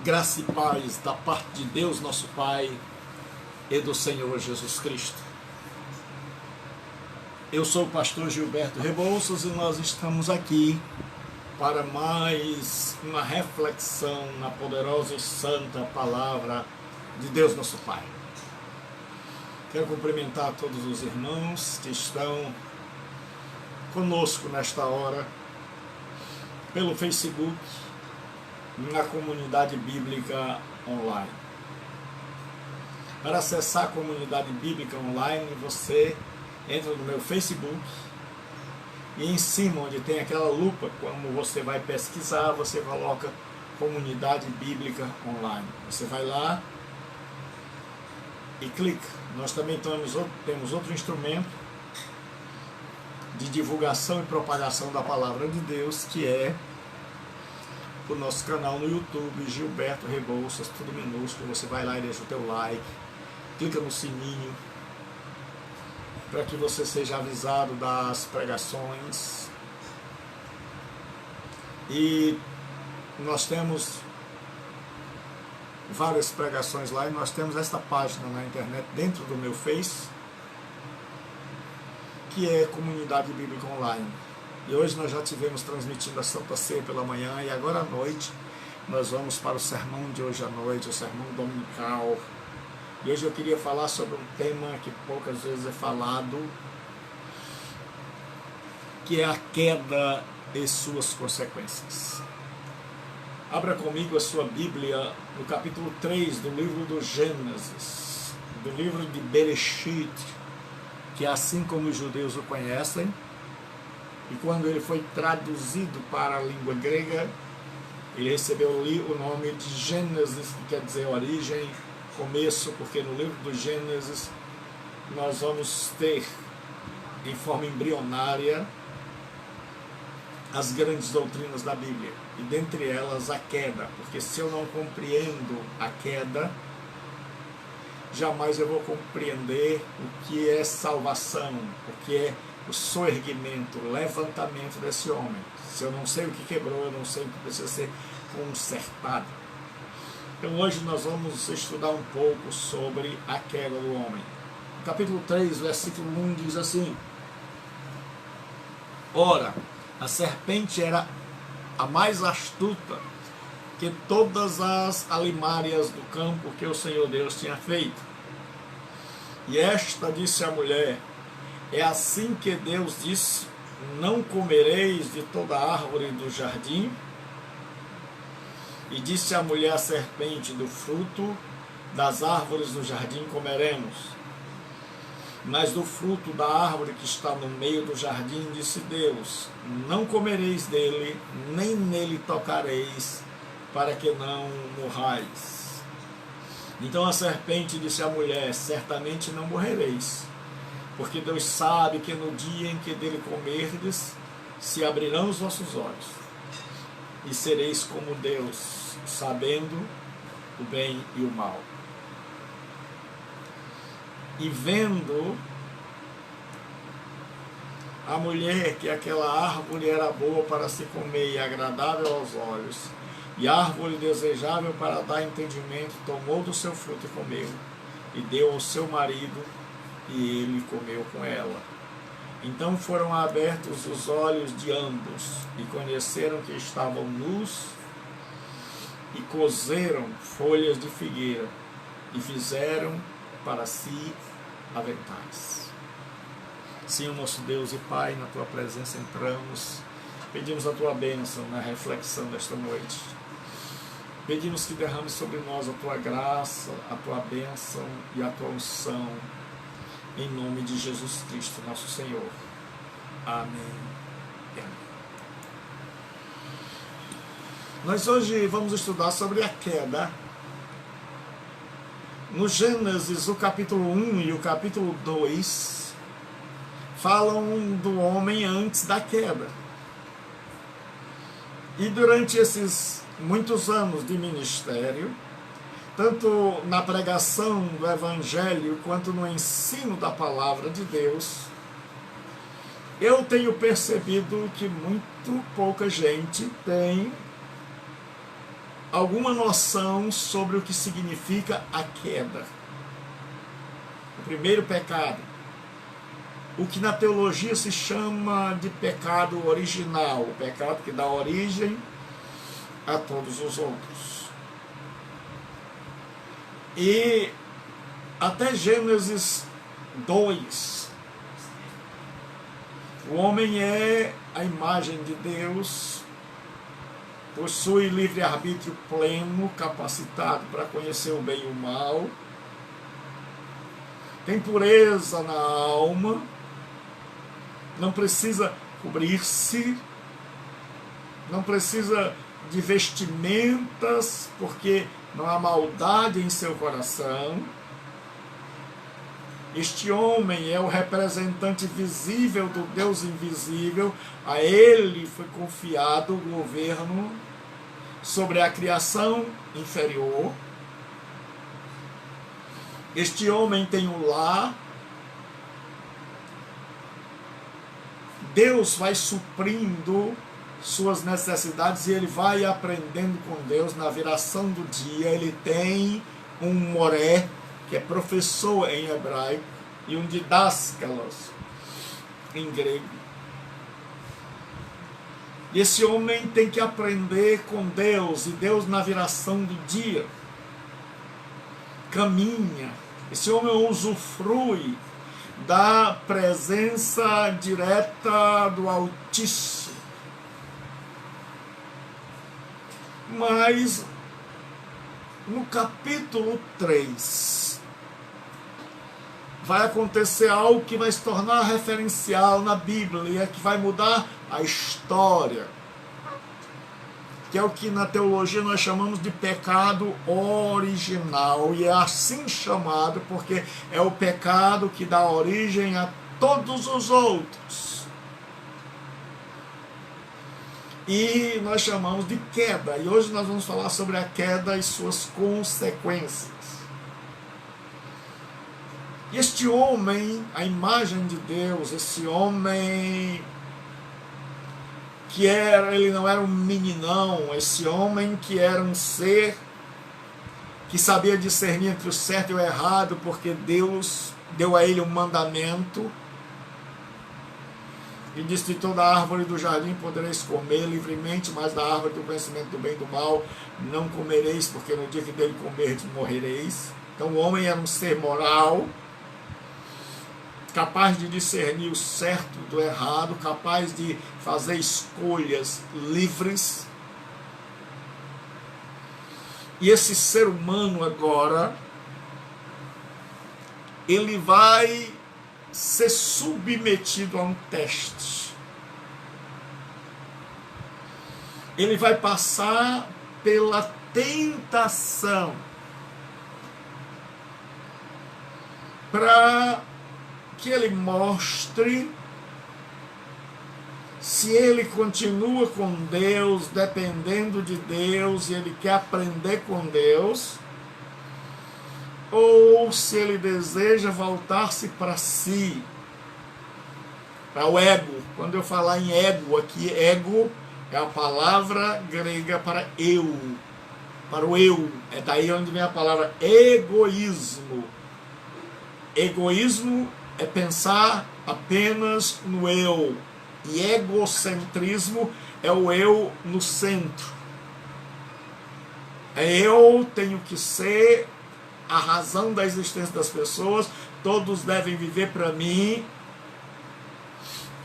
Graça e paz da parte de Deus, nosso Pai, e do Senhor Jesus Cristo. Eu sou o pastor Gilberto Rebouças e nós estamos aqui para mais uma reflexão na poderosa e santa palavra de Deus, nosso Pai. Quero cumprimentar todos os irmãos que estão conosco nesta hora, pelo Facebook, na comunidade bíblica online. Para acessar a comunidade bíblica online, você entra no meu Facebook e em cima, onde tem aquela lupa, como você vai pesquisar, você coloca comunidade bíblica online. Você vai lá e clica. Nós também temos outro instrumento de divulgação e propagação da palavra de Deus, que é o nosso canal no YouTube, Gilberto Rebouças, tudo minúsculo. Você vai lá e deixa o teu like, clica no sininho, para que você seja avisado das pregações. E nós temos várias pregações lá, e nós temos esta página na internet dentro do meu Face, que é Comunidade Bíblica Online. E hoje nós já tivemos transmitindo a Santa Ceia pela manhã, e agora à noite nós vamos para o sermão de hoje à noite, o sermão dominical. E hoje eu queria falar sobre um tema que poucas vezes é falado, que é a queda e suas consequências. Abra comigo a sua Bíblia no capítulo 3 do livro do Gênesis, do livro de Bereshit, que é assim como os judeus o conhecem. E quando ele foi traduzido para a língua grega, ele recebeu o nome de Gênesis, que quer dizer origem, começo, porque no livro do Gênesis nós vamos ter, em forma embrionária, as grandes doutrinas da Bíblia, e dentre elas a queda, porque se eu não compreendo a queda, jamais eu vou compreender o que é salvação, o que é o soerguimento, o levantamento desse homem. Se eu não sei o que quebrou, eu não sei o que precisa ser consertado. Então hoje nós vamos estudar um pouco sobre a queda do homem. No capítulo 3, versículo 1 diz assim: Ora, a serpente era a mais astuta que todas as alimárias do campo que o Senhor Deus tinha feito. E esta disse à mulher: É assim que Deus disse: Não comereis de toda árvore do jardim? E disse a mulher à serpente: Do fruto das árvores do jardim comeremos. Mas do fruto da árvore que está no meio do jardim, disse Deus: Não comereis dele, nem nele tocareis, para que não morrais. Então a serpente disse à mulher: Certamente não morrereis, porque Deus sabe que no dia em que dele comerdes, se abrirão os vossos olhos, e sereis como Deus, sabendo o bem e o mal. E vendo a mulher que aquela árvore era boa para se comer e agradável aos olhos, e árvore desejável para dar entendimento, tomou do seu fruto e comeu, e deu ao seu marido, e ele comeu com ela. Então foram abertos os olhos de ambos, e conheceram que estavam nus, e cozeram folhas de figueira, e fizeram para si aventais. Senhor nosso Deus e Pai, na Tua presença entramos, pedimos a Tua bênção na reflexão desta noite. Pedimos que derrame sobre nós a Tua graça, a Tua bênção e a Tua unção, em nome de Jesus Cristo, nosso Senhor. Amém. Nós hoje vamos estudar sobre a queda. No Gênesis, o capítulo 1 e o capítulo 2 falam do homem antes da queda. E durante esses muitos anos de ministério, tanto na pregação do Evangelho quanto no ensino da Palavra de Deus, eu tenho percebido que muito pouca gente tem alguma noção sobre o que significa a queda. O primeiro pecado. O que na teologia se chama de pecado original, o pecado que dá origem a todos os outros. E até Gênesis 2, o homem é a imagem de Deus, possui livre-arbítrio pleno, capacitado para conhecer o bem e o mal, tem pureza na alma, não precisa cobrir-se, não precisa de vestimentas, porque não há maldade em seu coração. Este homem é o representante visível do Deus invisível, a ele foi confiado o governo sobre a criação inferior. Este homem tem um lar, Deus vai suprindo suas necessidades e ele vai aprendendo com Deus na viração do dia. Ele tem um moré, que é professor em hebraico, e um didáscalos em grego. E esse homem tem que aprender com Deus, e Deus na viração do dia caminha. Esse homem usufrui da presença direta do Altíssimo. Mas no capítulo 3 vai acontecer algo que vai se tornar referencial na Bíblia, que vai mudar a história, que é o que na teologia nós chamamos de pecado original, e é assim chamado porque é o pecado que dá origem a todos os outros. E nós chamamos de queda, e hoje nós vamos falar sobre a queda e suas consequências. Este homem, a imagem de Deus, esse homem que ele não era um meninão, esse homem que era um ser que sabia discernir entre o certo e o errado, porque Deus deu a ele um mandamento, e disse: de toda árvore do jardim podereis comer livremente, mas da árvore do conhecimento do bem e do mal não comereis, porque no dia que dele comerdes morrereis. Então o homem era um ser moral, capaz de discernir o certo do errado, capaz de fazer escolhas livres. E esse ser humano agora, ele vai ser submetido a um teste. Ele vai passar pela tentação para que ele mostre se ele continua com Deus, dependendo de Deus, e ele quer aprender com Deus, ou se ele deseja voltar-se para si, para o ego. Quando eu falar em ego aqui, ego é a palavra grega para eu, para o eu. É daí onde vem a palavra egoísmo. Egoísmo é pensar apenas no eu, e egocentrismo é o eu no centro. Eu tenho que ser a razão da existência das pessoas, todos devem viver para mim,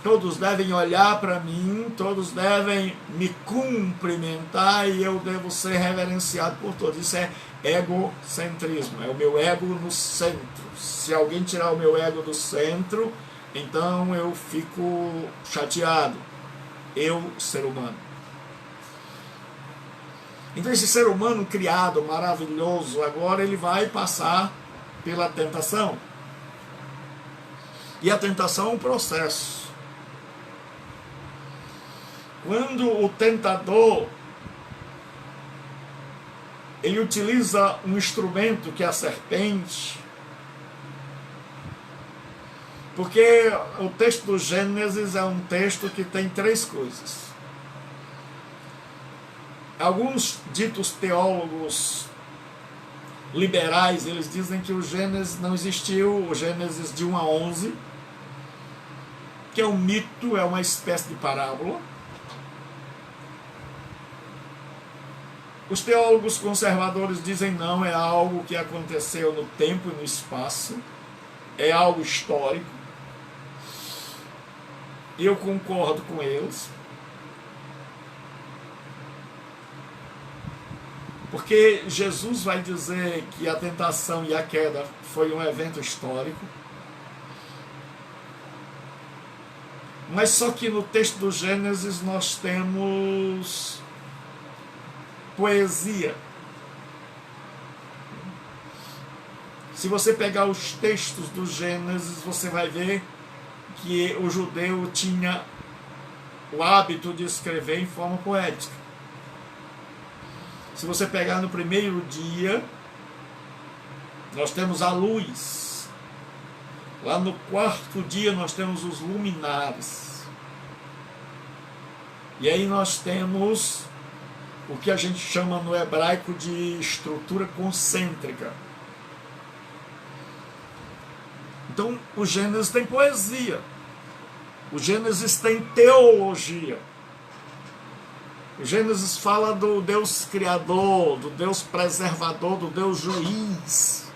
todos devem olhar para mim, todos devem me cumprimentar e eu devo ser reverenciado por todos. Isso é egocentrismo, é o meu ego no centro. Se alguém tirar o meu ego do centro, então eu fico chateado, eu, ser humano. Então esse ser humano criado, maravilhoso, agora ele vai passar pela tentação. E a tentação é um processo. Quando o tentador ele utiliza um instrumento que é a serpente, porque o texto do Gênesis é um texto que tem três coisas. Alguns ditos teólogos liberais, eles dizem que o Gênesis não existiu, o Gênesis de 1 a 11, que é um mito, é uma espécie de parábola. Os teólogos conservadores dizem não, é algo que aconteceu no tempo e no espaço, é algo histórico. E eu concordo com eles, porque Jesus vai dizer que a tentação e a queda foi um evento histórico. Mas só que no texto do Gênesis nós temos poesia. Se você pegar os textos do Gênesis, você vai ver que o judeu tinha o hábito de escrever em forma poética. Se você pegar no primeiro dia, nós temos a luz. Lá no quarto dia nós temos os luminares. E aí nós temos o que a gente chama no hebraico de estrutura concêntrica. Então o Gênesis tem poesia. O Gênesis tem teologia. O Gênesis fala do Deus criador, do Deus preservador, do Deus juiz,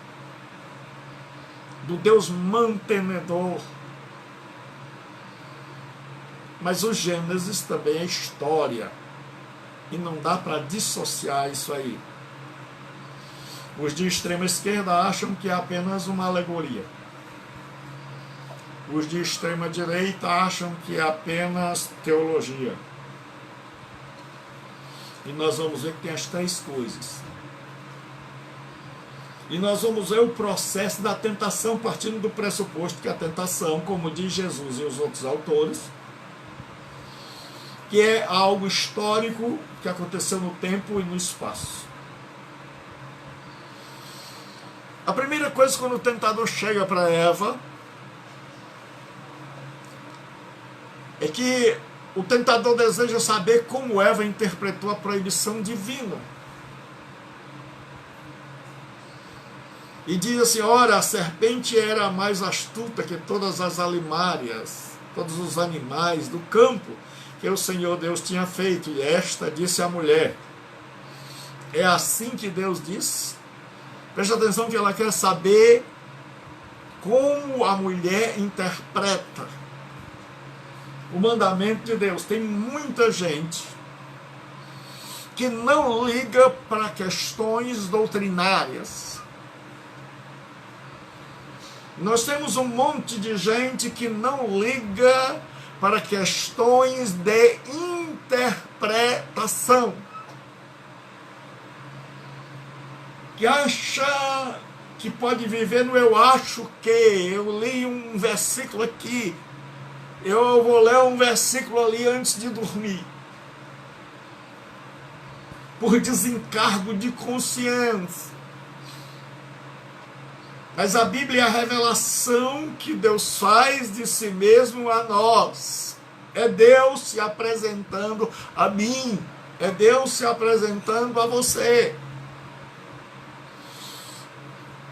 do Deus mantenedor. Mas o Gênesis também é história. E não dá para dissociar isso aí. Os de extrema esquerda acham que é apenas uma alegoria. Os de extrema direita acham que é apenas teologia. E nós vamos ver que tem as três coisas. E nós vamos ver o processo da tentação partindo do pressuposto que a tentação, como diz Jesus e os outros autores, que é algo histórico que aconteceu no tempo e no espaço. A primeira coisa, quando o tentador chega para Eva, é que o tentador deseja saber como Eva interpretou a proibição divina. E diz assim: ora, a serpente era mais astuta que todas as alimárias, todos os animais do campo que o Senhor Deus tinha feito. E esta disse à mulher. É assim que Deus diz? Preste atenção que ela quer saber como a mulher interpreta o mandamento de Deus. Tem muita gente que não liga para questões doutrinárias. Nós temos um monte de gente que não liga para questões de interpretação, que acha que pode viver no eu acho que, eu li um versículo aqui, eu vou ler um versículo ali antes de dormir, por desencargo de consciência. Mas a Bíblia é a revelação que Deus faz de si mesmo a nós. É Deus se apresentando a mim. É Deus se apresentando a você.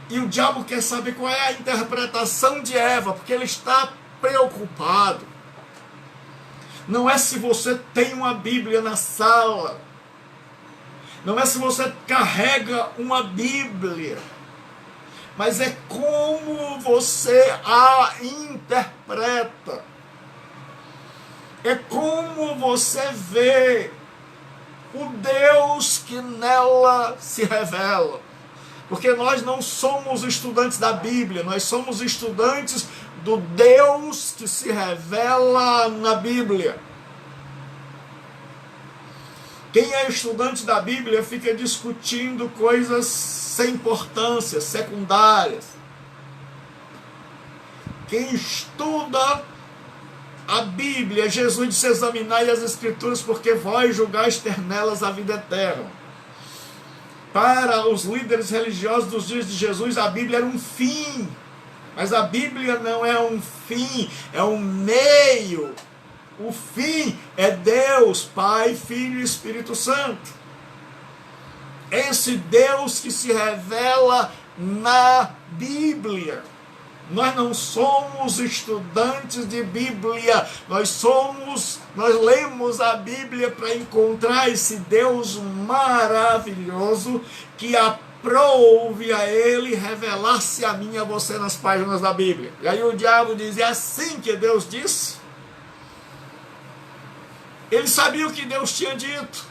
E o diabo quer saber qual é a interpretação de Eva, porque ele está preocupado. Não é se você tem uma Bíblia na sala. Não é se você carrega uma Bíblia. Mas é como você a interpreta. É como você vê o Deus que nela se revela. Porque nós não somos estudantes da Bíblia, nós somos estudantes do Deus que se revela na Bíblia. Quem é estudante da Bíblia fica discutindo coisas sem importância, secundárias. Quem estuda a Bíblia, Jesus disse: examinai as Escrituras, porque vós julgais ter nelas a vida eterna. Para os líderes religiosos dos dias de Jesus, a Bíblia era um fim. Mas a Bíblia não é um fim, é um meio. O fim é Deus, Pai, Filho e Espírito Santo. Esse Deus que se revela na Bíblia. Nós não somos estudantes de Bíblia, nós lemos a Bíblia para encontrar esse Deus maravilhoso que aprove a Ele revelar-se a mim e a você nas páginas da Bíblia. E aí o diabo diz, é assim que Deus disse? Ele sabia o que Deus tinha dito,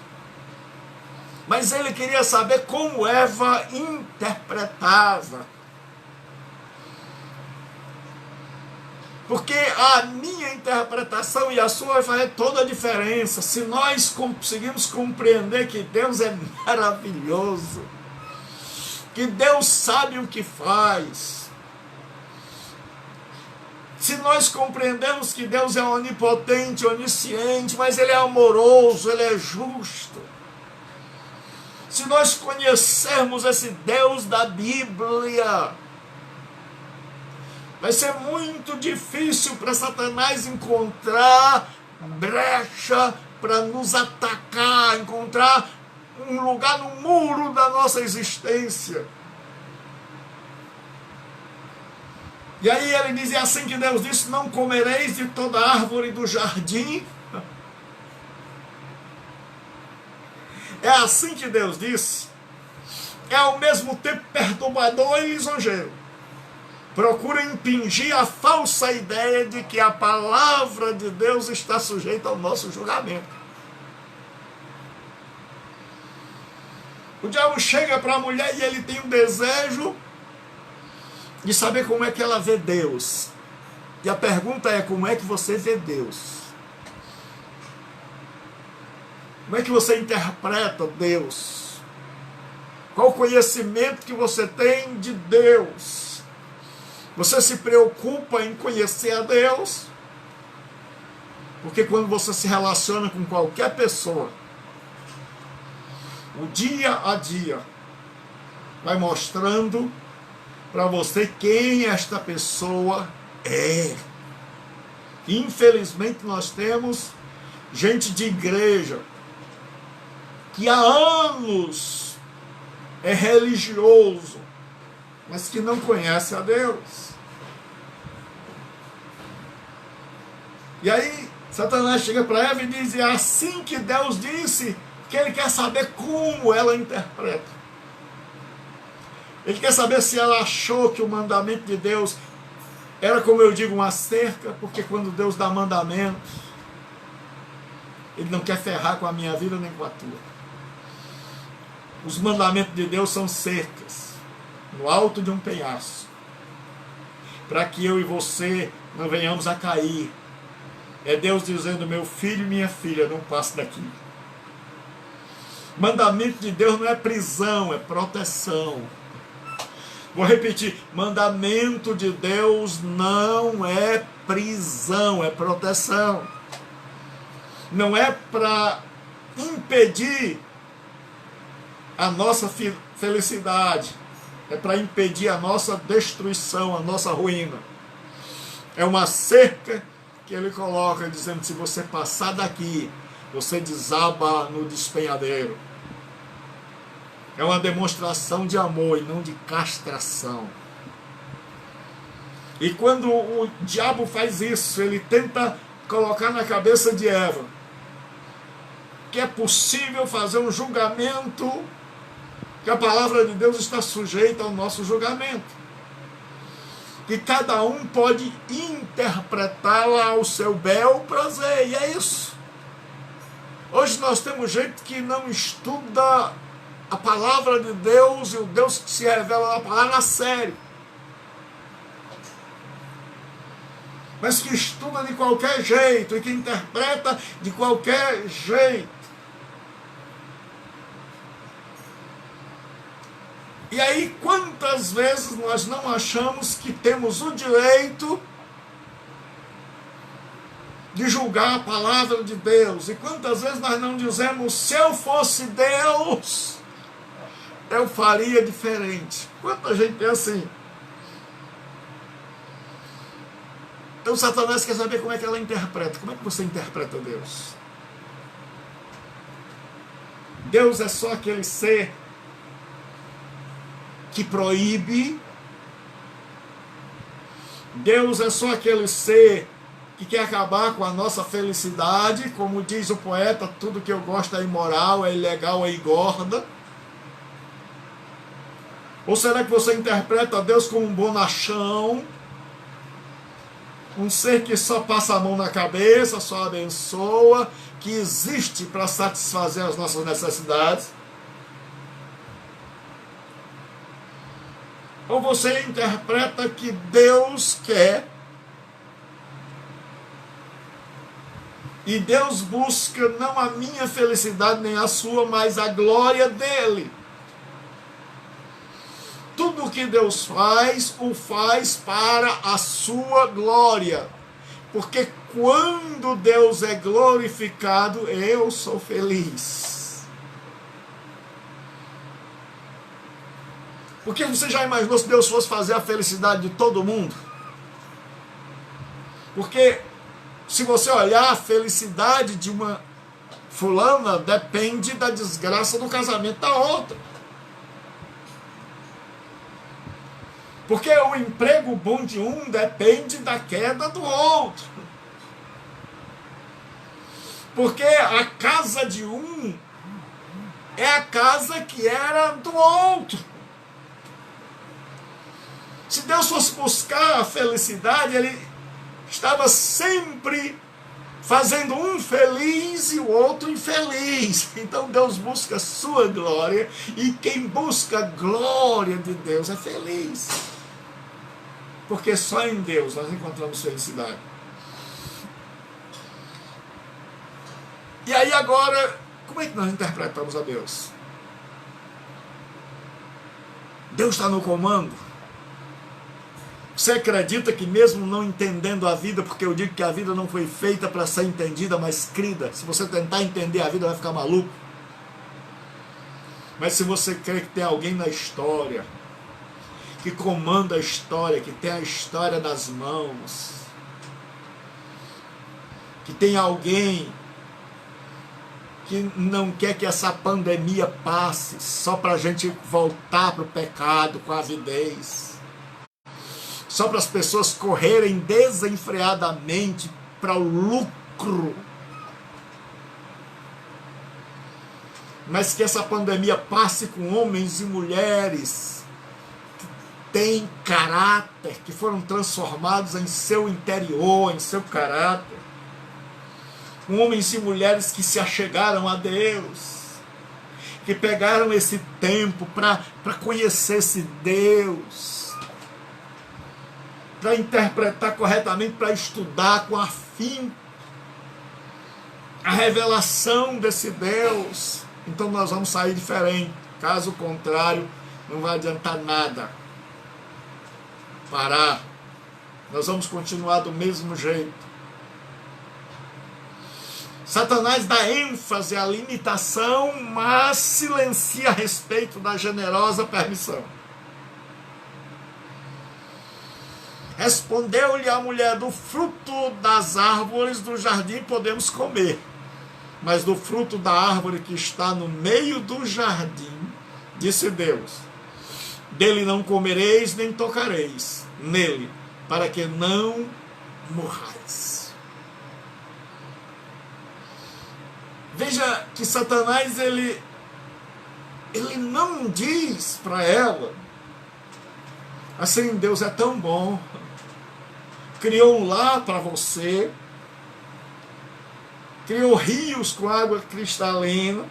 mas ele queria saber como Eva interpretava. Porque a minha interpretação e a sua vai fazer toda a diferença. Se nós conseguimos compreender que Deus é maravilhoso, que Deus sabe o que faz, se nós compreendemos que Deus é onipotente, onisciente, mas Ele é amoroso, Ele é justo, se nós conhecermos esse Deus da Bíblia, vai ser muito difícil para Satanás encontrar brecha para nos atacar, encontrar um lugar no muro da nossa existência. E aí ele diz, é assim que Deus disse, não comereis de toda árvore do jardim. É assim que Deus disse. É ao mesmo tempo perturbador e lisonjeiro. Procura impingir a falsa ideia de que a palavra de Deus está sujeita ao nosso julgamento. O diabo chega para a mulher e ele tem um desejo de saber como é que ela vê Deus. E a pergunta é, como é que você vê Deus? Como é que você interpreta Deus? Qual o conhecimento que você tem de Deus? Você se preocupa em conhecer a Deus? Porque quando você se relaciona com qualquer pessoa, o dia a dia vai mostrando para você quem esta pessoa é. Infelizmente nós temos gente de igreja que há anos é religioso, mas que não conhece a Deus. E aí Satanás chega para Eva e diz, é assim que Deus disse, que ele quer saber como ela interpreta. Ele quer saber se ela achou que o mandamento de Deus era, como eu digo, uma cerca, porque quando Deus dá mandamentos, Ele não quer ferrar com a minha vida nem com a tua. Os mandamentos de Deus são cercas, no alto de um penhasco, para que eu e você não venhamos a cair. É Deus dizendo, meu filho e minha filha, não passe daqui. Mandamento de Deus não é prisão, é proteção. Vou repetir, mandamento de Deus não é prisão, é proteção. Não é para impedir a nossa felicidade, é para impedir a nossa destruição, a nossa ruína. É uma cerca que ele coloca dizendo, se você passar daqui, você desaba no despenhadeiro. É uma demonstração de amor e não de castração. E quando o diabo faz isso, ele tenta colocar na cabeça de Eva que é possível fazer um julgamento, que a palavra de Deus está sujeita ao nosso julgamento. Que cada um pode interpretá-la ao seu bel prazer, e é isso. Hoje nós temos gente que não estuda a palavra de Deus e o Deus que se revela na palavra a sério, mas que estuda de qualquer jeito e que interpreta de qualquer jeito. E aí, quantas vezes nós não achamos que temos o direito de julgar a palavra de Deus? E quantas vezes nós não dizemos, se eu fosse Deus, eu faria diferente? Quanta gente é assim? Então Satanás quer saber como é que ela interpreta. Como é que você interpreta Deus? Deus é só aquele ser que proíbe. Deus é só aquele ser que quer acabar com a nossa felicidade, como diz o poeta, tudo que eu gosto é imoral, é ilegal, é engorda. Ou será que você interpreta Deus como um bonachão, um ser que só passa a mão na cabeça, só abençoa, que existe para satisfazer as nossas necessidades? Ou você interpreta que Deus quer e Deus busca não a minha felicidade nem a sua, mas a glória dele? Tudo o que Deus faz, o faz para a sua glória. Porque quando Deus é glorificado, eu sou feliz. Porque você já imaginou se Deus fosse fazer a felicidade de todo mundo? Porque se você olhar, a felicidade de uma fulana depende da desgraça do casamento da outra. Porque o emprego bom de um depende da queda do outro. Porque a casa de um é a casa que era do outro. Se Deus fosse buscar a felicidade, ele estava sempre fazendo um feliz e o outro infeliz. Então Deus busca a sua glória, e quem busca a glória de Deus é feliz. Porque só em Deus nós encontramos felicidade. E aí agora, como é que nós interpretamos a Deus? Deus está no comando? Você acredita que mesmo não entendendo a vida, porque eu digo que a vida não foi feita para ser entendida, mas crida, se você tentar entender a vida vai ficar maluco. Mas se você crê que tem alguém na história, que comanda a história, que tem a história nas mãos, que tem alguém que não quer que essa pandemia passe só para a gente voltar para o pecado com avidez, só para as pessoas correrem desenfreadamente para o lucro, mas que essa pandemia passe com homens e mulheres têm caráter, que foram transformados em seu interior, em seu caráter. Homens e mulheres que se achegaram a Deus, que pegaram esse tempo para conhecer esse Deus, para interpretar corretamente, para estudar com afinco a revelação desse Deus. Então nós vamos sair diferente. Caso contrário, não vai adiantar nada parar, nós vamos continuar do mesmo jeito. Satanás dá ênfase à limitação, mas silencia a respeito da generosa permissão. Respondeu-lhe a mulher: do fruto das árvores do jardim podemos comer, mas do fruto da árvore que está no meio do jardim, disse Deus, dele não comereis nem tocareis nele, para que não morrais. Veja que Satanás ele não diz para ela assim: Deus é tão bom, criou um lar para você, criou rios com água cristalina,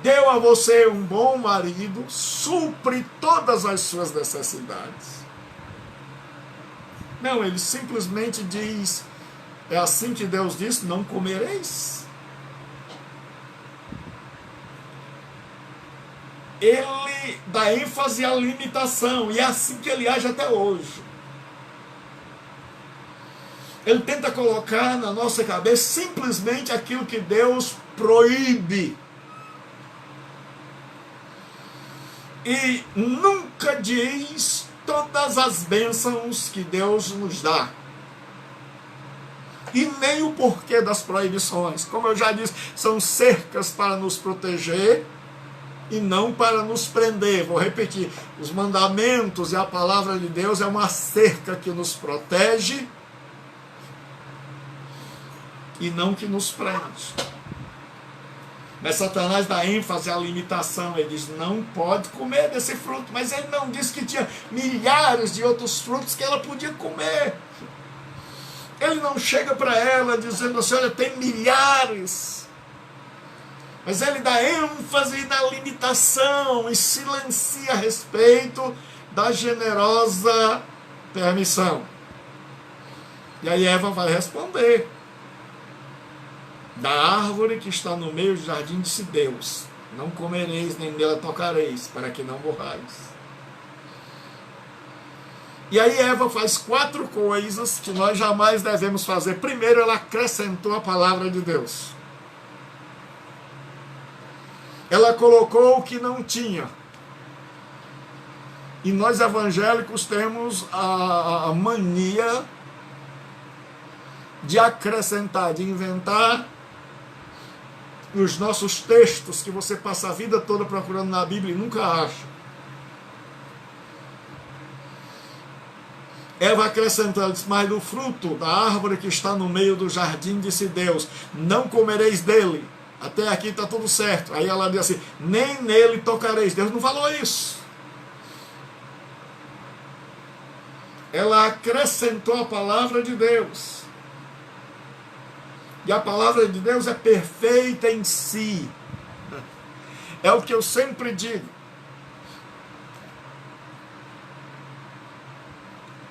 deu a você um bom marido, supre todas as suas necessidades. Não, ele simplesmente diz: é assim que Deus disse, não comereis. Ele dá ênfase à limitação, e é assim que ele age até hoje. Ele tenta colocar na nossa cabeça simplesmente aquilo que Deus proíbe. E nunca diz todas as bênçãos que Deus nos dá. E nem o porquê das proibições. Como eu já disse, são cercas para nos proteger, e não para nos prender. Vou repetir, os mandamentos e a palavra de Deus é uma cerca que nos protege e não que nos prende. Mas Satanás dá ênfase à limitação. Ele diz, não pode comer desse fruto. Mas ele não disse que tinha milhares de outros frutos que ela podia comer. Ele não chega para ela dizendo assim, olha, tem milhares. Mas ele dá ênfase na limitação e silencia a respeito da generosa permissão. E aí Eva vai responder. Da árvore que está no meio do jardim, disse Deus, não comereis, nem nela tocareis, para que não morrais. E aí Eva faz 4 coisas que nós jamais devemos fazer. Primeiro, ela acrescentou a palavra de Deus. Ela colocou o que não tinha. E nós evangélicos temos a mania de acrescentar, de inventar os nossos textos que você passa a vida toda procurando na Bíblia e nunca acha. Eva acrescentou, mas do fruto da árvore que está no meio do jardim, disse Deus, não comereis dele. Até aqui está tudo certo. Aí ela diz assim, nem nele tocareis. Deus não falou isso. Ela acrescentou a palavra de Deus. E a palavra de Deus é perfeita em si. É o que eu sempre digo.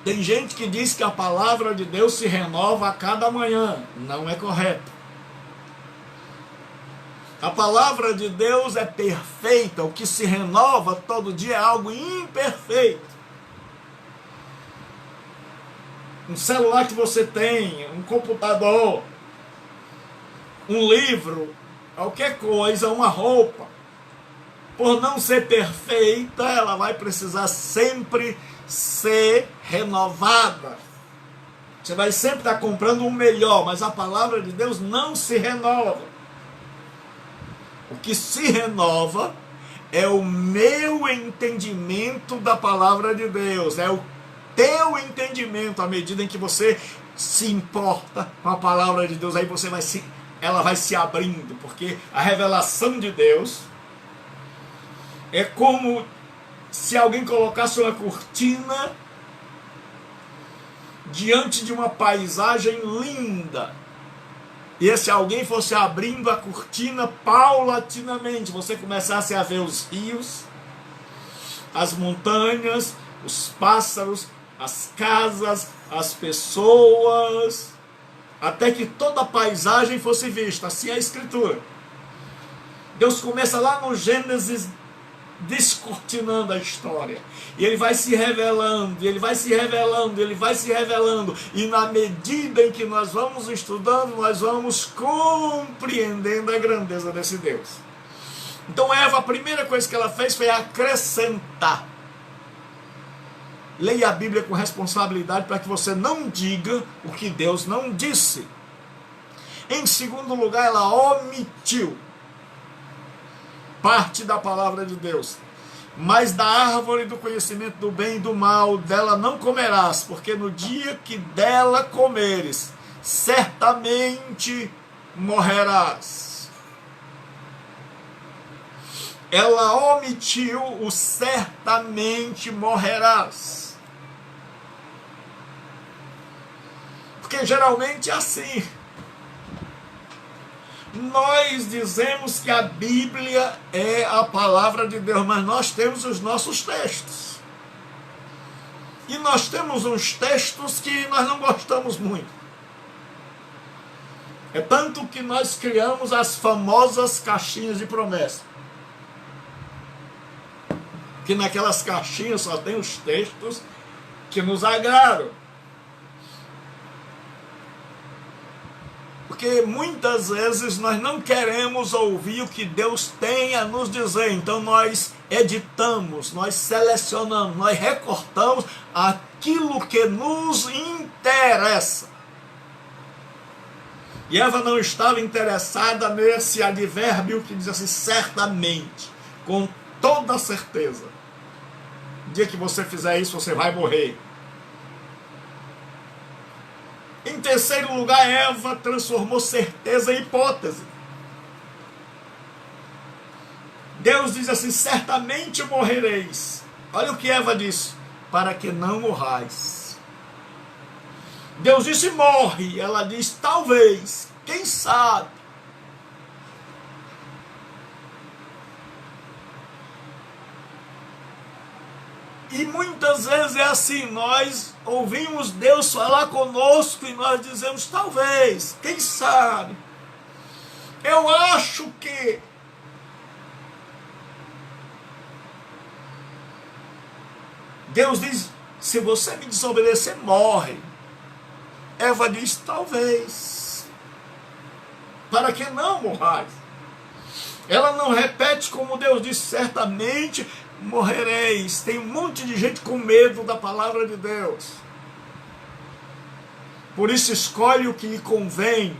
Tem gente que diz que a palavra de Deus se renova a cada manhã. Não é correto. A palavra de Deus é perfeita. O que se renova todo dia é algo imperfeito. Um celular que você tem, um computador, um livro, qualquer coisa, uma roupa, por não ser perfeita, ela vai precisar sempre ser renovada. Você vai sempre estar comprando o melhor, mas a palavra de Deus não se renova. O que se renova é o meu entendimento da palavra de Deus, é o teu entendimento, à medida em que você se importa com a palavra de Deus, aí ela vai se abrindo, porque a revelação de Deus é como se alguém colocasse uma cortina diante de uma paisagem linda, e esse alguém fosse abrindo a cortina paulatinamente, você começasse a ver os rios, as montanhas, os pássaros, as casas, as pessoas, até que toda a paisagem fosse vista. Assim é a Escritura. Deus começa lá no Gênesis descortinando a história, e ele vai se revelando, ele vai se revelando, ele vai se revelando, e na medida em que nós vamos estudando, nós vamos compreendendo a grandeza desse Deus. Então Eva, a primeira coisa que ela fez foi acrescentar. Leia a Bíblia com responsabilidade para que você não diga o que Deus não disse. Em segundo lugar, ela omitiu parte da palavra de Deus. Mas da árvore do conhecimento do bem e do mal, dela não comerás, porque no dia que dela comeres, certamente morrerás. Ela omitiu o certamente morrerás. Porque geralmente é assim. Nós dizemos que a Bíblia é a palavra de Deus, mas nós temos os nossos textos. E nós temos uns textos que nós não gostamos muito. É tanto que nós criamos as famosas caixinhas de promessa. Que naquelas caixinhas só tem os textos que nos agradam. Porque muitas vezes nós não queremos ouvir o que Deus tem a nos dizer. Então nós editamos, nós selecionamos, nós recortamos aquilo que nos interessa. E Eva não estava interessada nesse advérbio que diz assim, certamente. com toda certeza. No dia que você fizer isso, você vai morrer. Em terceiro lugar, Eva transformou certeza em hipótese. Deus diz assim: certamente morrereis. Olha o que Eva disse: para que não morrais. Deus disse: morre. Ela diz: talvez, quem sabe. E muitas vezes é assim: nós ouvimos Deus falar conosco e nós dizemos: talvez, quem sabe. Eu acho que. Deus diz: se você me desobedecer, morre. Eva diz: talvez, para que não morrais. Ela não repete como Deus disse: certamente morrereis. Tem um monte de gente com medo da palavra de Deus. Por isso escolhe o que lhe convém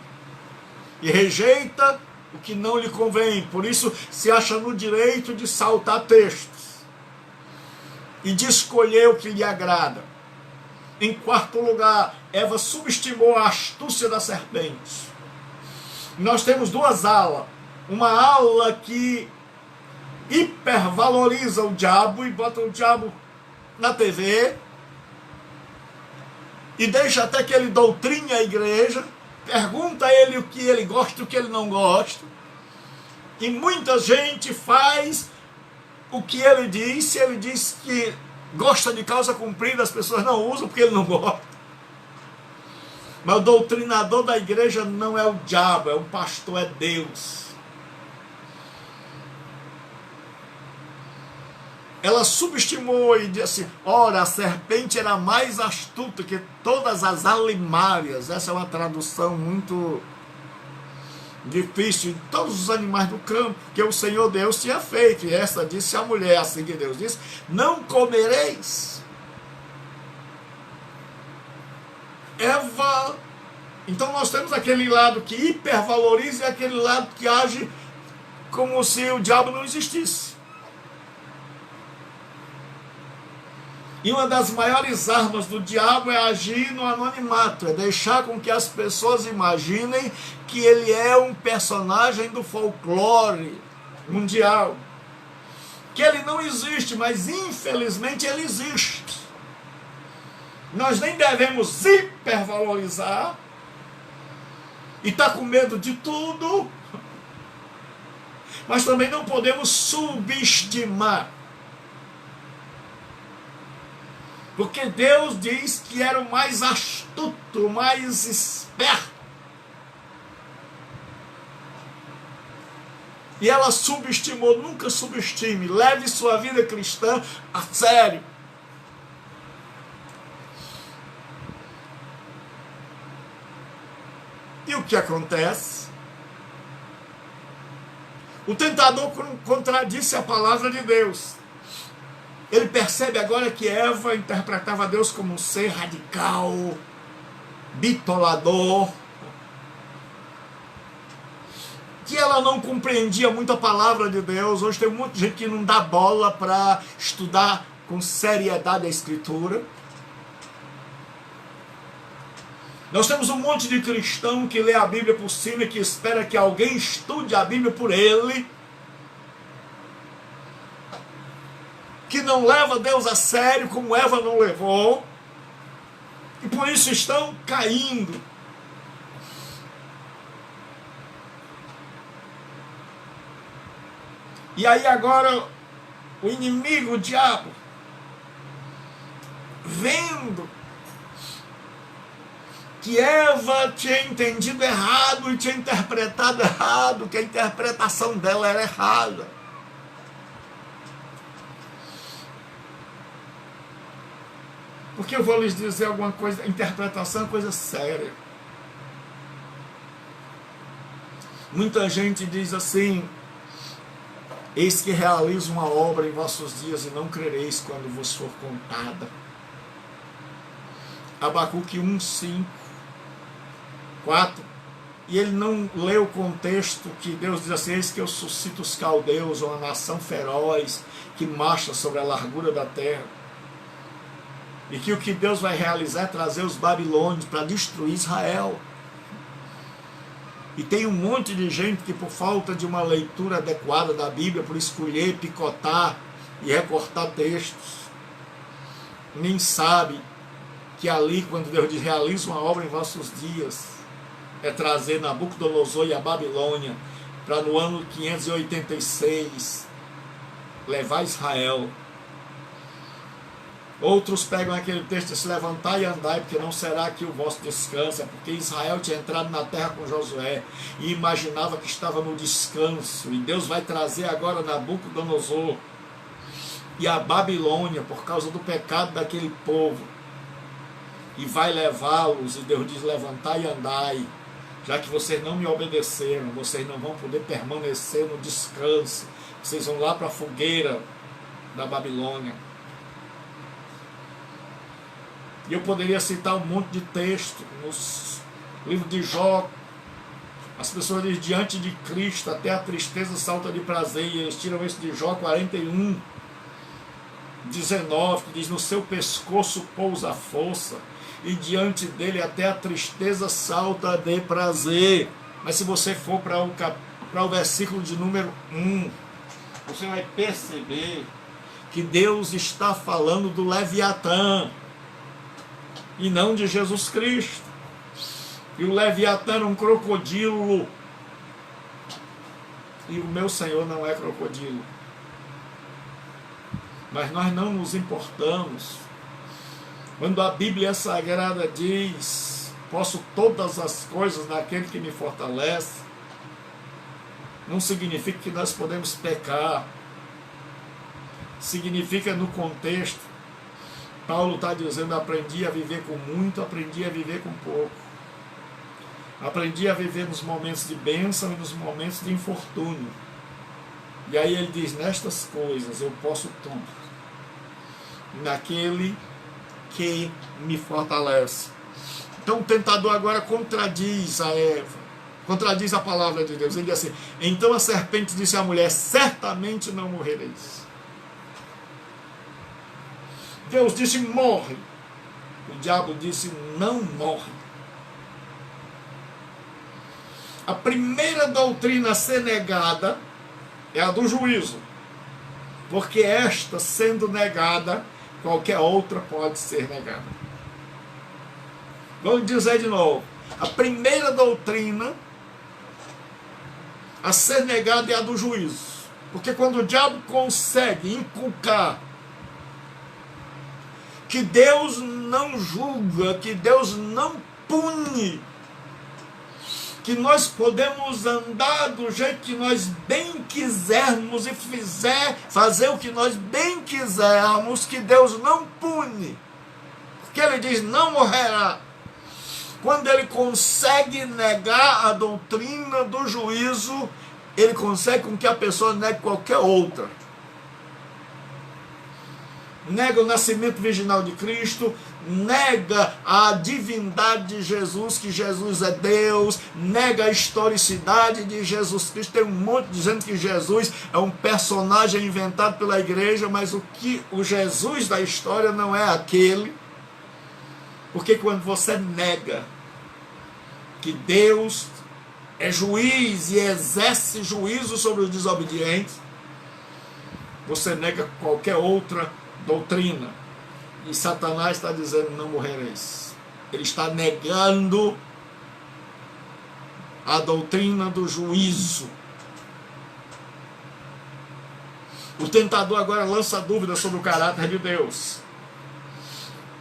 e rejeita o que não lhe convém. Por isso se acha no direito de saltar textos e de escolher o que lhe agrada. Em quarto lugar, Eva subestimou a astúcia da serpente. Nós temos duas alas. Uma ala que hipervaloriza o diabo e bota o diabo na TV e deixa até que ele doutrine a igreja, pergunta a ele o que ele gosta e o que ele não gosta. E muita gente faz o que ele diz. Se ele diz que gosta de calça comprida, as pessoas não usam porque ele não gosta. Mas o doutrinador da igreja não é o diabo, é o pastor, é Deus. Ela subestimou e disse assim: ora, a serpente era mais astuta que todas as alimárias. Essa é uma tradução muito difícil. De todos os animais do campo que o Senhor Deus tinha feito. E essa disse a mulher, assim que Deus disse: não comereis. Eva. Então nós temos aquele lado que hipervaloriza e aquele lado que age como se o diabo não existisse. E uma das maiores armas do diabo é agir no anonimato, é deixar com que as pessoas imaginem que ele é um personagem do folclore mundial. Que ele não existe, mas infelizmente ele existe. Nós nem devemos hipervalorizar e estar com medo de tudo, mas também não podemos subestimar. Porque Deus diz que era o mais astuto, o mais esperto. E ela subestimou. Nunca subestime. Leve sua vida cristã a sério. E o que acontece? O tentador contradisse a palavra de Deus. Ele percebe agora que Eva interpretava Deus como um ser radical, bitolador, que ela não compreendia muito a palavra de Deus. Hoje tem um monte de gente que não dá bola para estudar com seriedade a Escritura. Nós temos um monte de cristão que lê a Bíblia por cima e que espera que alguém estude a Bíblia por ele, que não leva Deus a sério como Eva não levou, e por isso estão caindo. E aí agora o inimigo, o diabo, vendo que Eva tinha entendido errado e tinha interpretado errado, que a interpretação dela era errada, porque eu vou lhes dizer alguma coisa, a interpretação é coisa séria. Muita gente diz assim: eis que realizo uma obra em vossos dias e não crereis quando vos for contada. Abacuque 1, 5, 4. e ele não lê o contexto que Deus diz assim: eis que eu suscito os caldeus, uma nação feroz que marcha sobre a largura da terra, e que o que Deus vai realizar é trazer os babilônios para destruir Israel. E tem um monte de gente que, por falta de uma leitura adequada da Bíblia, por escolher, picotar e recortar textos, nem sabe que ali, quando Deus diz realiza uma obra em vossos dias, é trazer Nabucodonosor e a Babilônia para no ano 586 levar Israel. Outros pegam aquele texto de se levantar e andai, porque não será aqui o vosso descanso, é porque Israel tinha entrado na terra com Josué e imaginava que estava no descanso, e Deus vai trazer agora Nabucodonosor e a Babilônia por causa do pecado daquele povo, e vai levá-los, e Deus diz: levantai e andai, já que vocês não me obedeceram, vocês não vão poder permanecer no descanso, vocês vão lá para a fogueira da Babilônia. E eu poderia citar um monte de texto nos livros de Jó. As pessoas dizem: diante de Cristo até a tristeza salta de prazer, e eles tiram isso de Jó 41, 19, que diz: no seu pescoço pousa a força, e diante dele até a tristeza salta de prazer. Mas se você for para o versículo de número 1, você vai perceber que Deus está falando do Leviatã e não de Jesus Cristo. E o Leviatã era um crocodilo, e o meu Senhor não é crocodilo. Mas nós não nos importamos quando a Bíblia Sagrada diz: posso todas as coisas naquele que me fortalece. Não significa que nós podemos pecar. Significa, no contexto, Paulo está dizendo: aprendi a viver com muito, aprendi a viver com pouco. Aprendi a viver nos momentos de bênção e nos momentos de infortúnio. E aí ele diz: nestas coisas eu posso tudo, naquele que me fortalece. Então o tentador agora contradiz a Eva, contradiz a palavra de Deus. Ele diz assim: então a serpente disse à mulher: certamente não morrereis. Deus disse: morre. O diabo disse: não morre. A primeira doutrina a ser negada é a do juízo, porque esta sendo negada, qualquer outra pode ser negada. Vamos dizer de novo: a primeira doutrina a ser negada é a do juízo, porque quando o diabo consegue inculcar que Deus não julga, que Deus não pune, que nós podemos andar do jeito que nós bem quisermos e fazer o que nós bem quisermos, que Deus não pune, porque ele diz: não morrerá. Quando ele consegue negar a doutrina do juízo, ele consegue com que a pessoa negue qualquer outra. Nega o nascimento virginal de Cristo, nega a divindade de Jesus, que Jesus é Deus, nega a historicidade de Jesus Cristo. Tem um monte dizendo que Jesus é um personagem inventado pela igreja, mas o Jesus da história não é aquele. Porque quando você nega que Deus é juiz e exerce juízo sobre os desobedientes, você nega qualquer outra doutrina. E Satanás está dizendo: não morrereis. Ele está negando a doutrina do juízo. O tentador agora lança dúvidas sobre o caráter de Deus,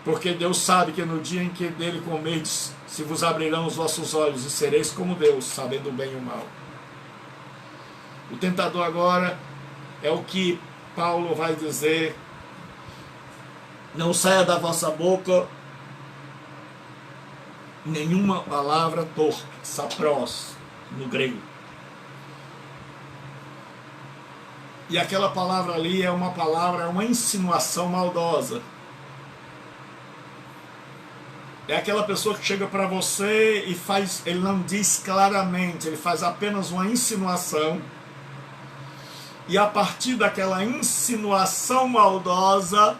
porque Deus sabe que no dia em que dele comerdes, se vos abrirão os vossos olhos e sereis como Deus, sabendo o bem e o mal. O tentador agora é o que Paulo vai dizer: não saia da vossa boca nenhuma palavra torpe, sapros, no grego. E aquela palavra ali é uma palavra, é uma insinuação maldosa. É aquela pessoa que chega para você e faz, ele não diz claramente, ele faz apenas uma insinuação. E a partir daquela insinuação maldosa,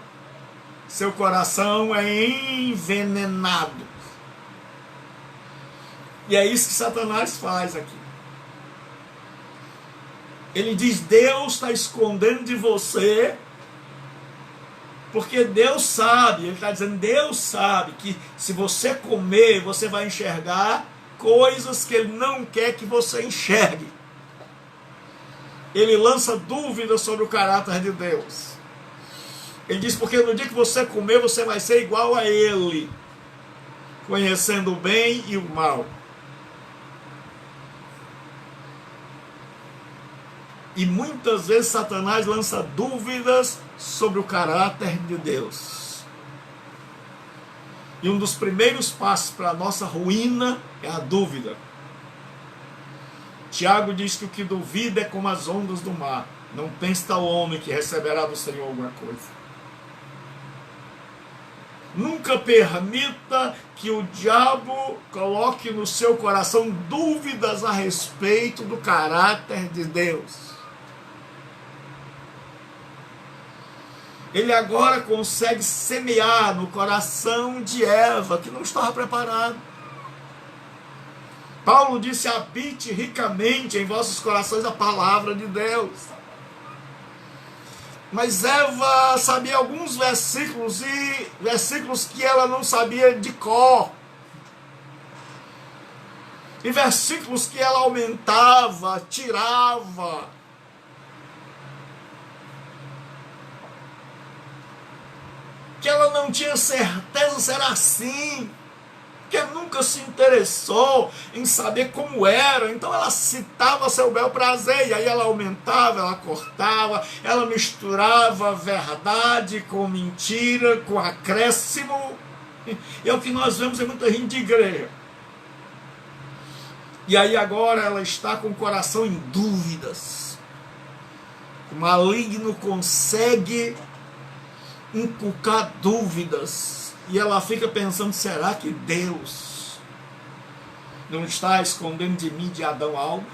seu coração é envenenado. E é isso que Satanás faz aqui. Ele diz: Deus está escondendo de você, porque Deus sabe, ele está dizendo, Deus sabe que se você comer, você vai enxergar coisas que ele não quer que você enxergue. Ele lança dúvidas sobre o caráter de Deus. Ele diz, porque no dia que você comer, você vai ser igual a ele, conhecendo o bem e o mal. E muitas vezes Satanás lança dúvidas sobre o caráter de Deus. E um dos primeiros passos para a nossa ruína é a dúvida. Tiago diz que o que duvida é como as ondas do mar. Não pense tal homem que receberá do Senhor alguma coisa. Nunca permita que o diabo coloque no seu coração dúvidas a respeito do caráter de Deus. Ele agora consegue semear no coração de Eva, que não estava preparado. Paulo disse, habite ricamente em vossos corações a palavra de Deus. Mas Eva sabia alguns versículos, e versículos que ela não sabia de cor. E versículos que ela aumentava, tirava. Que ela não tinha certeza se era assim, que nunca se interessou em saber como era, então ela citava seu bel prazer, e aí ela aumentava, ela cortava, ela misturava verdade com mentira, com acréscimo, e é o que nós vemos em muita gente de igreja. E aí agora ela está com o coração em dúvidas, o maligno consegue inculcar dúvidas, e ela fica pensando, será que Deus não está escondendo de mim, de Adão, algo?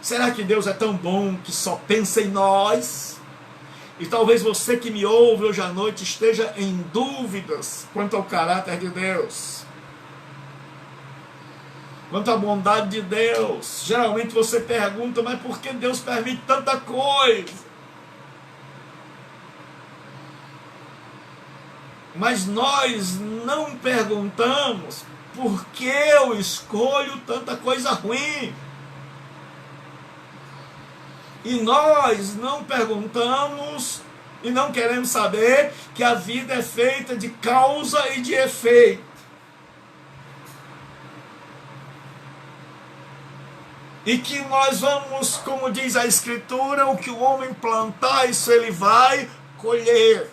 Será que Deus é tão bom que só pensa em nós? E talvez você que me ouve hoje à noite esteja em dúvidas quanto ao caráter de Deus, quanto à bondade de Deus. Geralmente você pergunta, mas por que Deus permite tanta coisa? Mas nós não perguntamos por que eu escolho tanta coisa ruim. E nós não perguntamos e não queremos saber que a vida é feita de causa e de efeito. E que nós vamos, como diz a Escritura, o que o homem plantar, isso ele vai colher.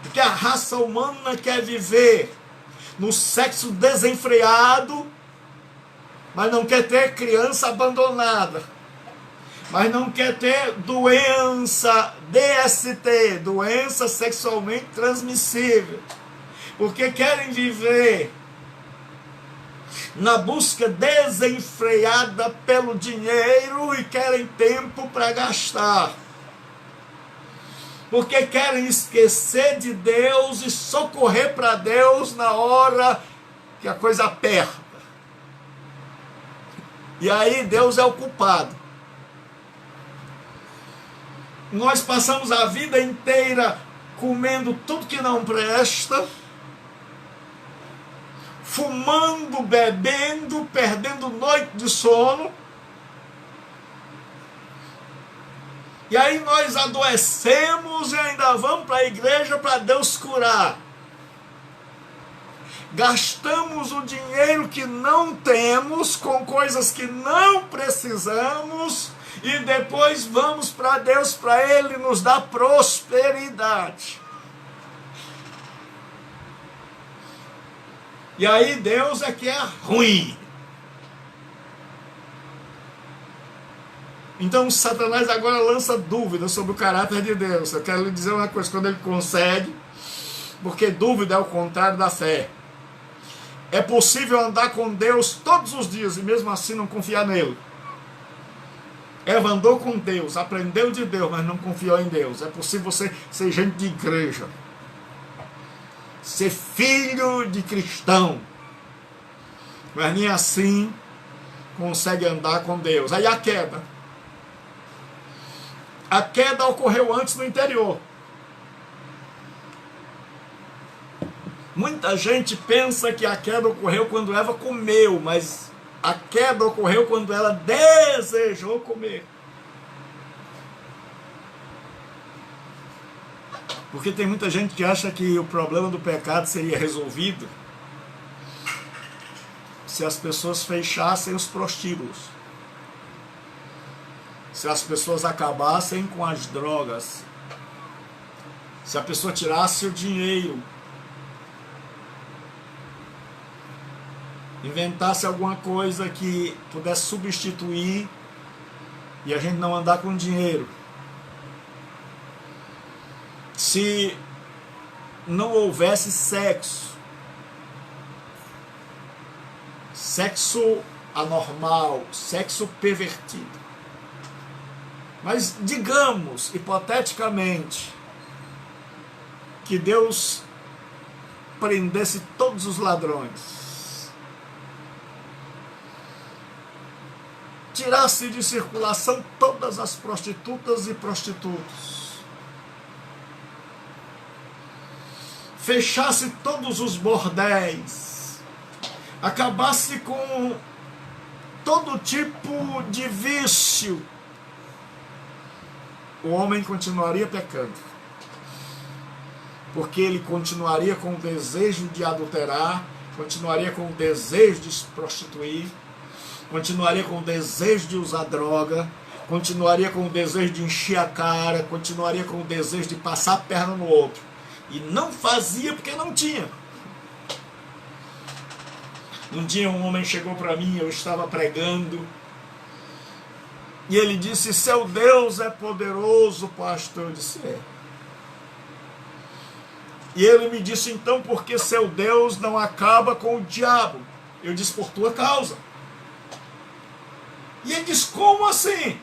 Porque a raça humana quer viver no sexo desenfreado, mas não quer ter criança abandonada, mas não quer ter doença DST, doença sexualmente transmissível, porque querem viver na busca desenfreada pelo dinheiro e querem tempo para gastar. Porque querem esquecer de Deus e socorrer para Deus na hora que a coisa aperta. E aí Deus é o culpado. Nós passamos a vida inteira comendo tudo que não presta, fumando, bebendo, perdendo noite de sono. E aí nós adoecemos e ainda vamos para a igreja para Deus curar. Gastamos o dinheiro que não temos com coisas que não precisamos e depois vamos para Deus para Ele nos dar prosperidade. E aí Deus é que é ruim. Então Satanás agora lança dúvidas sobre o caráter de Deus. Eu quero lhe dizer uma coisa, quando ele consegue, porque dúvida é o contrário da fé. É possível andar com Deus todos os dias e mesmo assim não confiar nele. Eva andou com Deus, aprendeu de Deus, mas não confiou em Deus. É possível você ser gente de igreja, ser filho de cristão, mas nem assim consegue andar com Deus. Aí a queda. A queda ocorreu antes no interior. Muita gente pensa que a queda ocorreu quando Eva comeu, mas a queda ocorreu quando ela desejou comer. Porque tem muita gente que acha que o problema do pecado seria resolvido se as pessoas fechassem os prostíbulos, se as pessoas acabassem com as drogas, se a pessoa tirasse o dinheiro, inventasse alguma coisa que pudesse substituir e a gente não andar com dinheiro. Se não houvesse sexo anormal, sexo pervertido. Mas digamos, hipoteticamente, que Deus prendesse todos os ladrões, tirasse de circulação todas as prostitutas e prostitutos, fechasse todos os bordéis, acabasse com todo tipo de vício, o homem continuaria pecando, porque ele continuaria com o desejo de adulterar, continuaria com o desejo de se prostituir, continuaria com o desejo de usar droga, continuaria com o desejo de encher a cara, continuaria com o desejo de passar a perna no outro. E não fazia porque não tinha. Um dia um homem chegou para mim, eu estava pregando, e ele disse: seu Deus é poderoso, pastor. Eu disse: é. E ele me disse: então por que seu Deus não acaba com o diabo? Eu disse: por tua causa. E ele disse: como assim?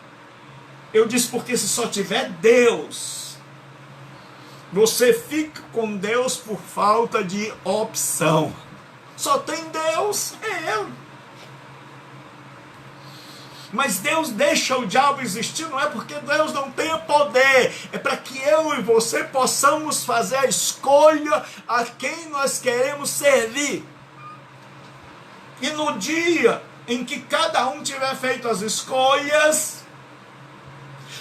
Eu disse: porque se só tiver Deus, você fica com Deus por falta de opção. Só tem Deus, é Ele. Mas Deus deixa o diabo existir, não é porque Deus não tenha poder, é para que eu e você possamos fazer a escolha a quem nós queremos servir. E no dia em que cada um tiver feito as escolhas,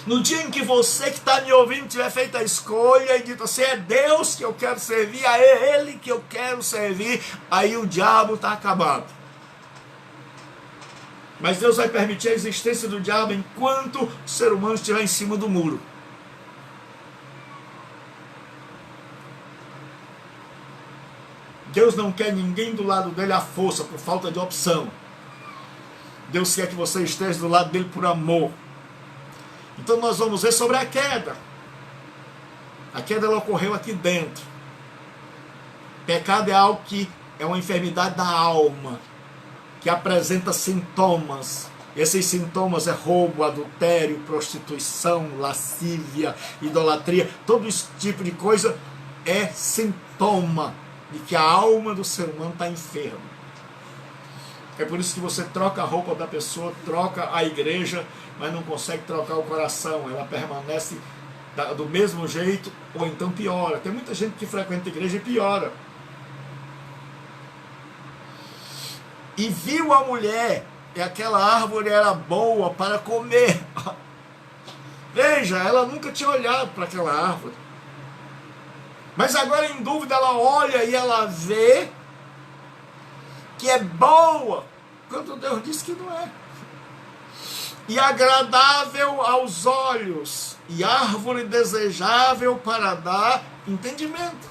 no dia em que você que está me ouvindo tiver feito a escolha e dito assim: é Deus que eu quero servir, é Ele que eu quero servir, aí o diabo está acabado. Mas Deus vai permitir a existência do diabo enquanto o ser humano estiver em cima do muro. Deus não quer ninguém do lado dele à força, por falta de opção. Deus quer que você esteja do lado dele por amor. Então nós vamos ver sobre a queda. A queda ela ocorreu aqui dentro. Pecado é algo que é uma enfermidade da alma, que apresenta sintomas. Esses sintomas é roubo, adultério, prostituição, lascívia, idolatria. Todo esse tipo de coisa é sintoma de que a alma do ser humano está enferma. É por isso que você troca a roupa da pessoa, troca a igreja, mas não consegue trocar o coração. Ela permanece do mesmo jeito, ou então piora. Tem muita gente que frequenta a igreja e piora. E viu a mulher, e aquela árvore era boa para comer. Veja, ela nunca tinha olhado para aquela árvore. Mas agora, em dúvida, ela olha e ela vê que é boa, quando Deus disse que não é. E agradável aos olhos, e árvore desejável para dar entendimento.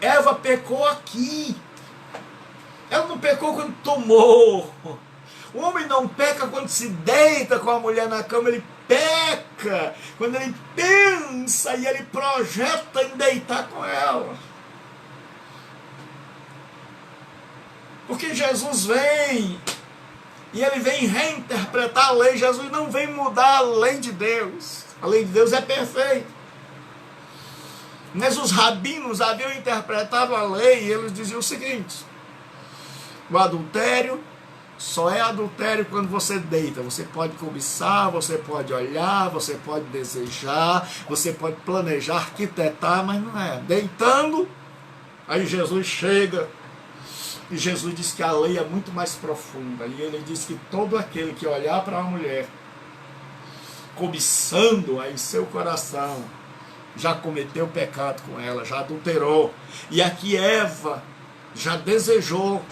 Eva pecou aqui. Ela não pecou quando tomou. O homem não peca quando se deita com a mulher na cama, ele peca quando ele pensa e ele projeta em deitar com ela. Porque Jesus vem e ele vem reinterpretar a lei. Jesus não vem mudar a lei de Deus. A lei de Deus é perfeita. Mas os rabinos haviam interpretado a lei e eles diziam o seguinte: o adultério só é adultério quando você deita. Você pode cobiçar, você pode olhar, você pode desejar, você pode planejar, arquitetar, mas não é. Deitando, aí Jesus chega e Jesus diz que a lei é muito mais profunda. E ele diz que todo aquele que olhar para uma mulher cobiçando-a em seu coração já cometeu pecado com ela, já adulterou. E aqui Eva já desejou.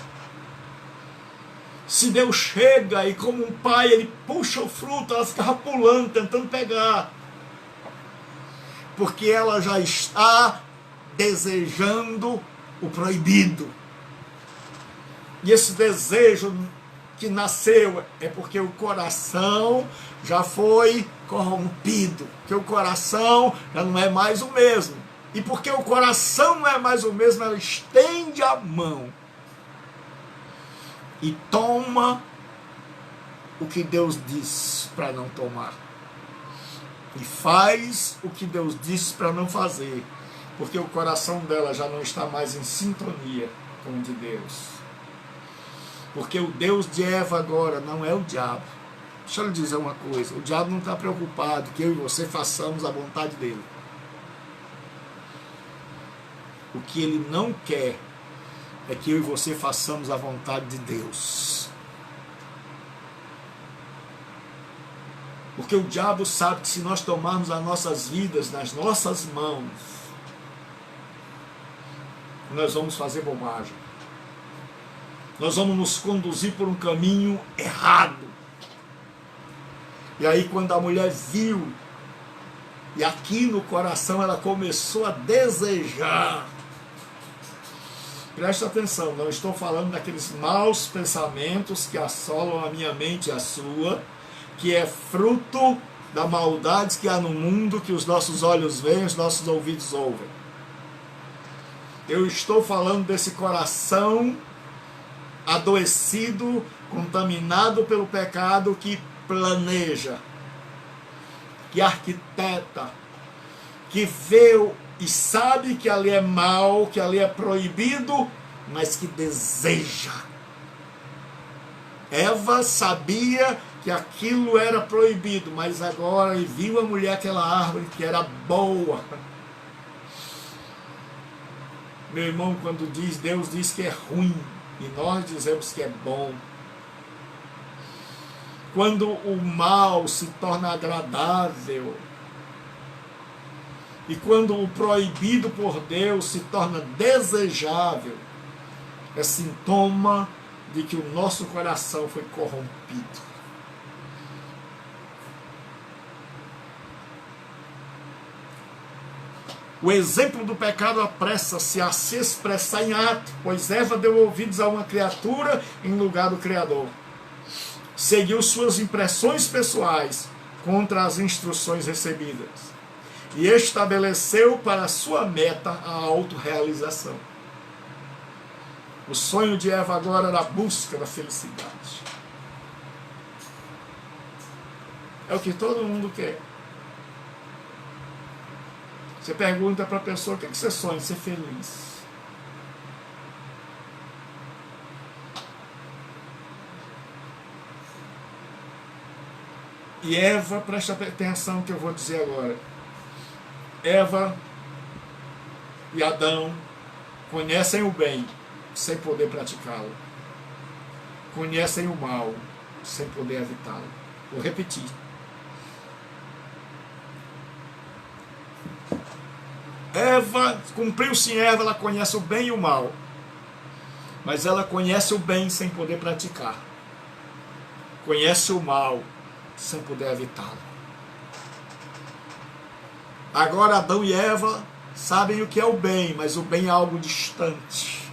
Se Deus chega e como um pai ele puxa o fruto, ela ficava pulando, tentando pegar. Porque ela já está desejando o proibido. E esse desejo que nasceu é porque o coração já foi corrompido. Porque o coração já não é mais o mesmo. E porque o coração não é mais o mesmo, ela estende a mão e toma o que Deus diz para não tomar. E faz o que Deus disse para não fazer. Porque o coração dela já não está mais em sintonia com o de Deus. Porque o Deus de Eva agora não é o diabo. Deixa eu lhe dizer uma coisa. O diabo não está preocupado que eu e você façamos a vontade dele. O que ele não quer é que eu e você façamos a vontade de Deus. Porque o diabo sabe que se nós tomarmos as nossas vidas nas nossas mãos, nós vamos fazer bobagem. Nós vamos nos conduzir por um caminho errado. E aí quando a mulher viu, e aqui no coração ela começou a desejar. Presta atenção, não estou falando daqueles maus pensamentos que assolam a minha mente e a sua, que é fruto da maldade que há no mundo, que os nossos olhos veem, os nossos ouvidos ouvem. Eu estou falando desse coração adoecido, contaminado pelo pecado, que planeja, que arquiteta, que vê e sabe que ali é mal, que ali é proibido, mas que deseja. Eva sabia que aquilo era proibido, mas agora viu a mulher aquela árvore que era boa. Meu irmão, quando Deus diz que é ruim, e nós dizemos que é bom. Quando o mal se torna agradável, e quando o proibido por Deus se torna desejável, é sintoma de que o nosso coração foi corrompido. O exemplo do pecado apressa-se a se expressar em ato, pois Eva deu ouvidos a uma criatura em lugar do Criador. Seguiu suas impressões pessoais contra as instruções recebidas e estabeleceu para sua meta a autorrealização. O sonho de Eva agora era a busca da felicidade. É o que todo mundo quer. Você pergunta para a pessoa: o que você sonha? Ser feliz. E Eva, presta atenção no que eu vou dizer agora. Eva e Adão conhecem o bem sem poder praticá-lo. Conhecem o mal sem poder evitá-lo. Vou repetir. Eva, cumpriu-se em Eva, ela conhece o bem e o mal. Mas ela conhece o bem sem poder praticar. Conhece o mal sem poder evitá-lo. Agora Adão e Eva sabem o que é o bem, mas o bem é algo distante.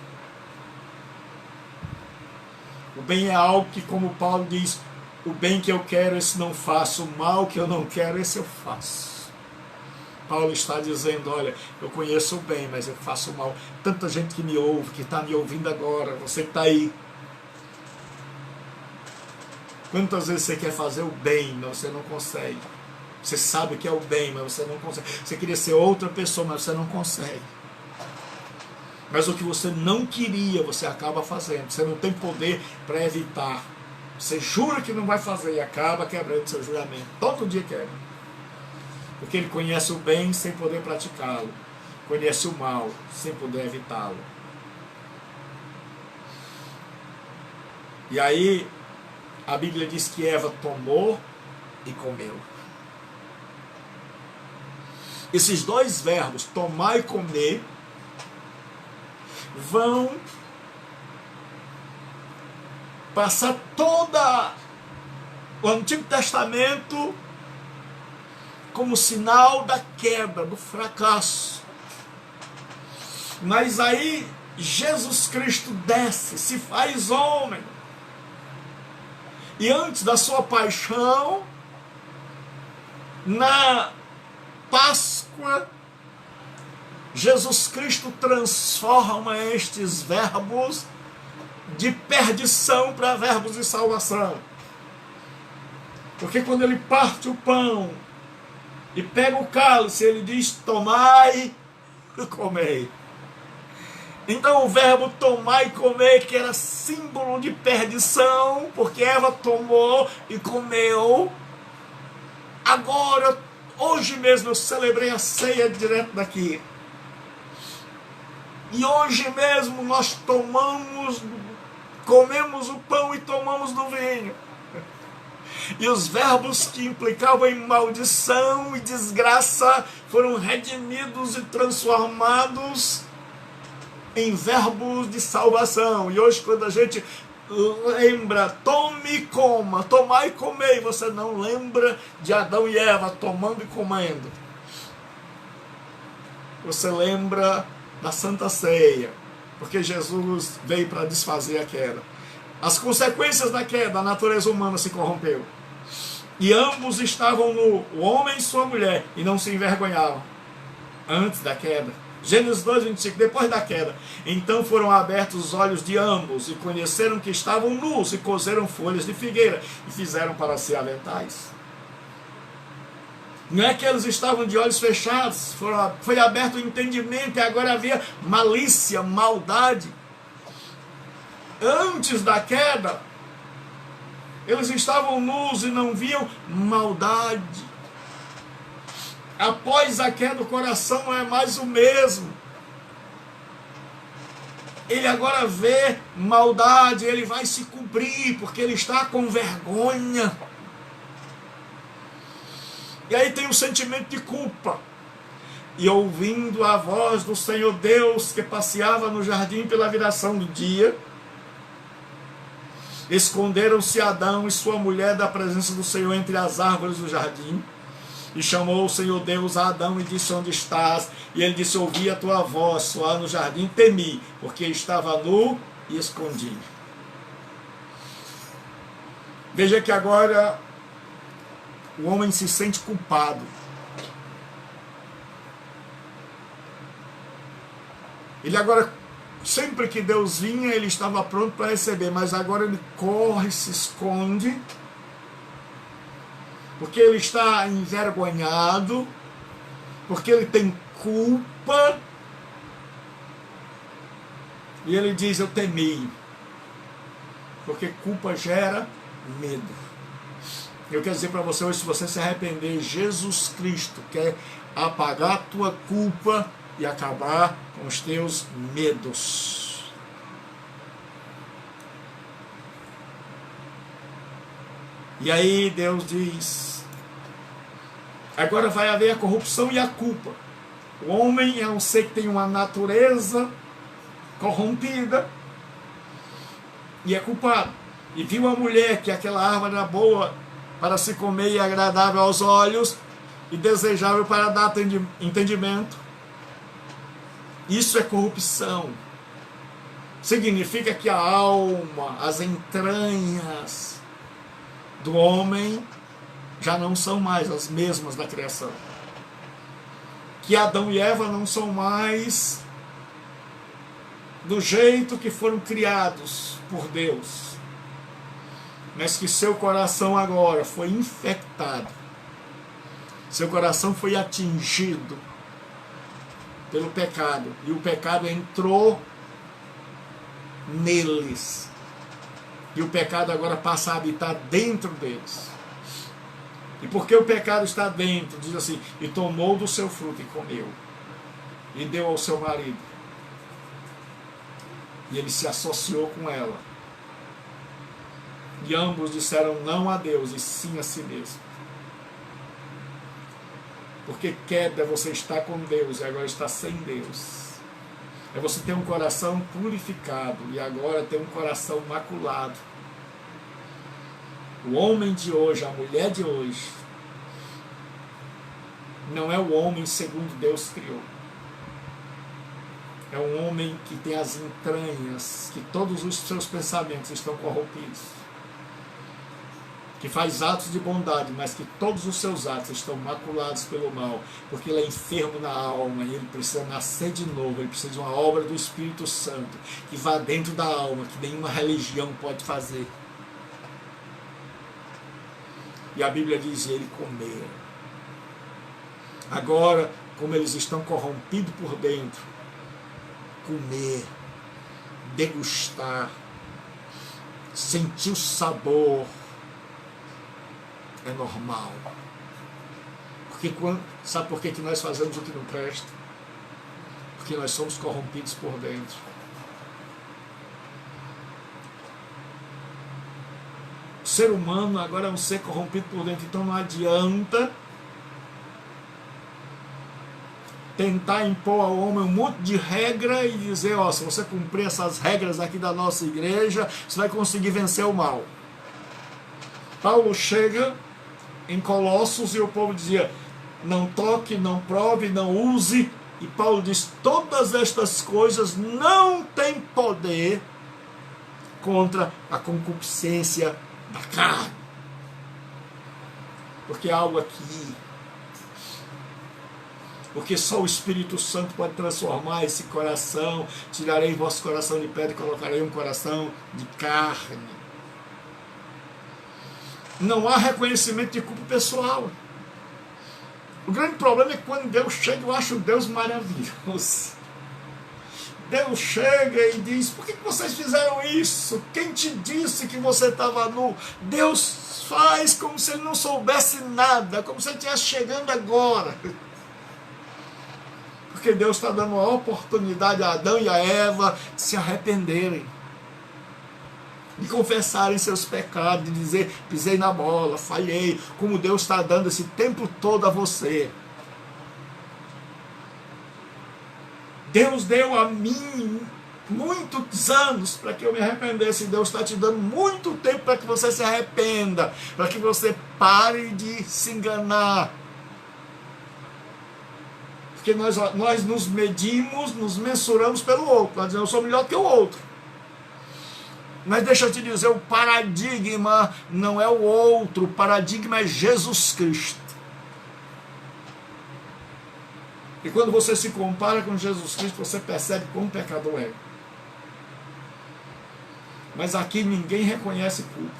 bem é algo que, como Paulo diz, o bem que eu quero, esse não faço, o mal que eu não quero, esse eu faço. Paulo está dizendo, olha, eu conheço o bem, mas eu faço o mal. Tanta gente que me ouve, que está me ouvindo agora, você que está aí. Quantas vezes você quer fazer o bem, mas você não consegue. Você sabe que é o bem, mas você não consegue. Você queria ser outra pessoa, mas você não consegue. Mas o que você não queria, você acaba fazendo. Você não tem poder para evitar. Você jura que não vai fazer e acaba quebrando seu juramento. Todo dia quebra. Porque ele conhece o bem sem poder praticá-lo. Conhece o mal sem poder evitá-lo. E aí, a Bíblia diz que Eva tomou e comeu. Esses dois verbos, tomar e comer, vão passar toda o Antigo Testamento como sinal da quebra, do fracasso. Mas aí Jesus Cristo desce, se faz homem. E antes da sua paixão, na Páscoa, Jesus Cristo transforma estes verbos de perdição para verbos de salvação. Porque quando ele parte o pão e pega o cálice, ele diz, tomai e comei. Então o verbo tomar e comer, que era símbolo de perdição, porque Eva tomou e comeu, agora, hoje mesmo eu celebrei a ceia direto daqui. E hoje mesmo nós comemos o pão e tomamos do vinho. E os verbos que implicavam em maldição e desgraça foram redimidos e transformados em verbos de salvação. E hoje, quando a gente lembra, tome e coma, tomar e comer, você não lembra de Adão e Eva tomando e comendo. Você lembra da Santa Ceia, porque Jesus veio para desfazer a queda. As consequências da queda, a natureza humana se corrompeu. E ambos estavam no, o homem e sua mulher, e não se envergonhavam antes da queda. Gênesis 2, 25, depois da queda. Então foram abertos os olhos de ambos, e conheceram que estavam nus, e coseram folhas de figueira, e fizeram para si aventais. Não é que eles estavam de olhos fechados, foi aberto o entendimento, e agora havia malícia, maldade. Antes da queda, eles estavam nus e não viam maldade. Após a queda, o coração não é mais o mesmo. Ele agora vê maldade, ele vai se cumprir, porque ele está com vergonha. E aí tem um sentimento de culpa. E ouvindo a voz do Senhor Deus, que passeava no jardim pela viração do dia, esconderam-se Adão e sua mulher da presença do Senhor entre as árvores do jardim. E chamou o Senhor Deus a Adão e disse, onde estás? E ele disse, ouvi a tua voz soar no jardim, temi, porque estava nu e escondi. Veja que agora o homem se sente culpado. Ele agora, sempre que Deus vinha, ele estava pronto para receber, mas agora ele corre, se esconde, porque ele está envergonhado, porque ele tem culpa, e ele diz, eu temi, porque culpa gera medo. Eu quero dizer para você hoje, se você se arrepender, Jesus Cristo quer apagar a tua culpa e acabar com os teus medos. E aí Deus diz, agora vai haver a corrupção e a culpa. O homem é um ser que tem uma natureza corrompida e é culpado. E viu a mulher que aquela árvore era boa para se comer e agradável aos olhos e desejável para dar entendimento. Isso é corrupção. significa que a alma, as entranhas do homem já não são mais as mesmas da criação. Que Adão e Eva não são mais do jeito que foram criados por Deus, mas que seu coração agora foi infectado, seu coração foi atingido pelo pecado, e o pecado entrou neles, e o pecado agora passa a habitar dentro deles. E porque o pecado está dentro, diz assim, e tomou do seu fruto e comeu, e deu ao seu marido, e ele se associou com ela, e ambos disseram não a Deus e sim a si mesmo. Porque queda é você estar com Deus e agora está sem Deus. É você ter um coração purificado e agora ter um coração maculado. O homem de hoje, a mulher de hoje, não é o homem segundo Deus criou. É um homem que tem as entranhas, que todos os seus pensamentos estão corrompidos, que faz atos de bondade, mas que todos os seus atos estão maculados pelo mal, porque ele é enfermo na alma e ele precisa nascer de novo, ele precisa de uma obra do Espírito Santo, que vá dentro da alma, que nenhuma religião pode fazer. E a Bíblia diz, ele comer. Agora, como eles estão corrompidos por dentro, comer, degustar, sentir o sabor, é normal. Porque sabe por que nós fazemos o que não presta? Porque nós somos corrompidos por dentro. O ser humano agora é um ser corrompido por dentro, então não adianta tentar impor ao homem um monte de regra e dizer, ó, se você cumprir essas regras aqui da nossa igreja, você vai conseguir vencer o mal. Paulo chega em Colossos e o povo dizia, não toque, não prove, não use. E Paulo diz, todas estas coisas não têm poder contra a concupiscência da carne. Porque há algo aqui. Porque só o Espírito Santo pode transformar esse coração. Tirarei vosso coração de pedra e colocarei um coração de carne. Não há reconhecimento de culpa pessoal. O grande problema é que quando Deus chega, eu acho Deus maravilhoso. Deus chega e diz, por que vocês fizeram isso? Quem te disse que você estava nu? Deus faz como se ele não soubesse nada, como se ele estivesse chegando agora. Porque Deus está dando uma oportunidade a Adão e a Eva de se arrependerem, de confessarem seus pecados, de dizer, pisei na bola, falhei, como Deus está dando esse tempo todo a você. Deus deu a mim muitos anos para que eu me arrependesse, e Deus está te dando muito tempo para que você se arrependa, para que você pare de se enganar. Porque nós nos medimos, nos mensuramos pelo outro, nós dizemos, eu sou melhor que o outro. Mas deixa eu te dizer, o paradigma não é o outro, o paradigma é Jesus Cristo. E quando você se compara com Jesus Cristo, você percebe quão pecador é. Mas aqui ninguém reconhece culpa.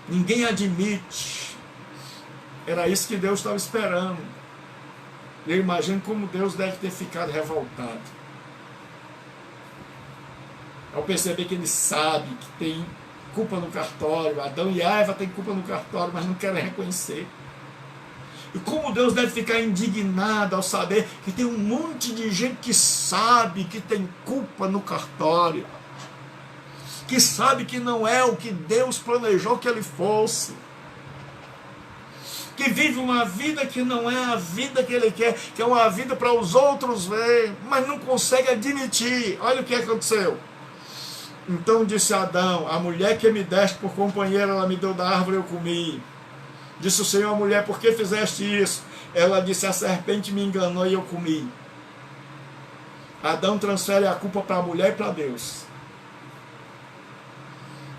Ninguém admite. Era isso que Deus estava esperando. Eu imagino como Deus deve ter ficado revoltado ao perceber que ele sabe que tem culpa no cartório. Adão e Eva têm culpa no cartório, mas não querem reconhecer. E como Deus deve ficar indignado ao saber que tem um monte de gente que sabe que tem culpa no cartório, que sabe que não é o que Deus planejou que ele fosse, que vive uma vida que não é a vida que ele quer, que é uma vida para os outros verem, mas não consegue admitir. Olha o que aconteceu. Então disse Adão, a mulher que me deste por companheira, ela me deu da árvore, eu comi. Disse o Senhor à mulher, por que fizeste isso? Ela disse, a serpente me enganou e eu comi. Adão transfere a culpa para a mulher e para Deus.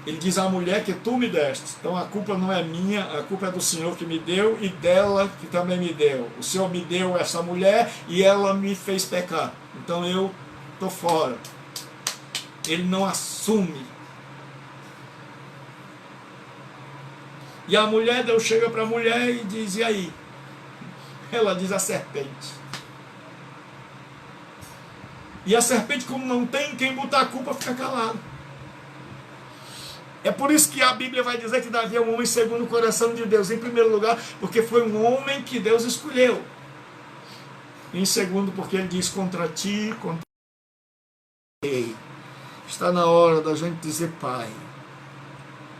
Ele diz à mulher que tu me deste. Então a culpa não é minha, a culpa é do Senhor que me deu e dela que também me deu. O Senhor me deu essa mulher e ela me fez pecar. Então eu estou fora. Ele não assume. E a mulher, Deus chega para a mulher e diz, e aí? Ela diz a serpente. E a serpente, como não tem quem botar a culpa, fica calado. É por isso que a Bíblia vai dizer que Davi é um homem segundo o coração de Deus. Em primeiro lugar, porque foi um homem que Deus escolheu. Em segundo, porque ele diz contra ti, contra ti. Está na hora da gente dizer, Pai,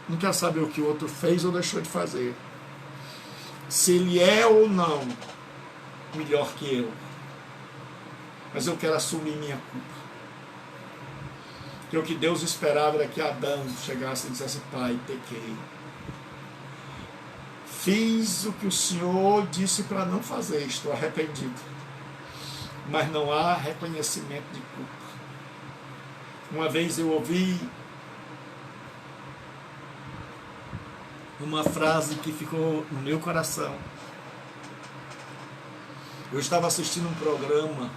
não quero saber o que o outro fez ou deixou de fazer. Se ele é ou não melhor que eu. Mas eu quero assumir minha culpa. Porque o que Deus esperava era que Adão chegasse e dissesse, Pai, pequei. Fiz o que o Senhor disse para não fazer, estou arrependido. Mas não há reconhecimento de culpa. Uma vez eu ouvi uma frase que ficou no meu coração. Eu estava assistindo um programa,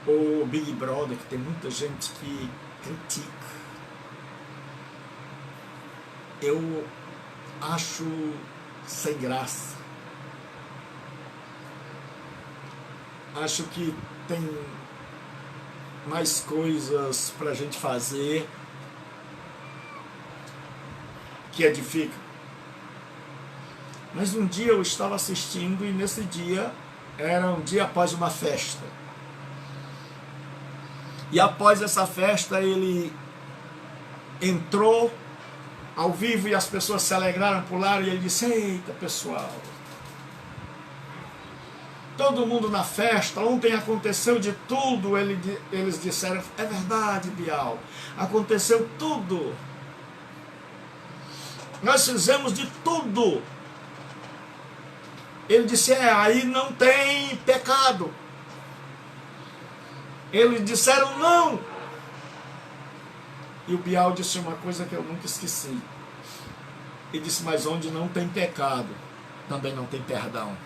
o Big Brother, que tem muita gente que critica. Eu acho sem graça. Acho que tem mais coisas para a gente fazer que edificam. Mas um dia eu estava assistindo e nesse dia era um dia após uma festa. E após essa festa ele entrou ao vivo e as pessoas se alegraram, pularam e ele disse, eita pessoal, todo mundo na festa, ontem aconteceu de tudo. Eles disseram, é verdade, Bial, aconteceu tudo. Nós fizemos de tudo. Ele disse, aí não tem pecado. Eles disseram não. E o Bial disse uma coisa que eu nunca esqueci. Ele disse, mas onde não tem pecado, também não tem perdão.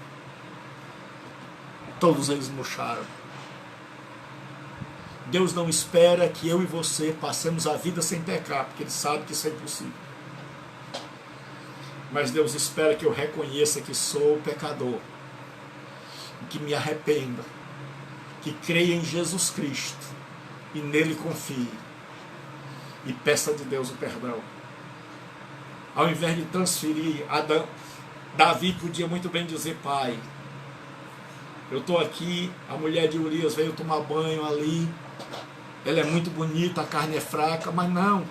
Todos eles murcharam. Deus não espera que eu e você passemos a vida sem pecar, porque Ele sabe que isso é impossível. Mas Deus espera que eu reconheça que sou pecador, que me arrependa, que creia em Jesus Cristo e nele confie e peça de Deus o perdão. Ao invés de transferir, Davi podia muito bem dizer, Pai, eu estou aqui, a mulher de Urias veio tomar banho ali, ela é muito bonita, a carne é fraca, mas não.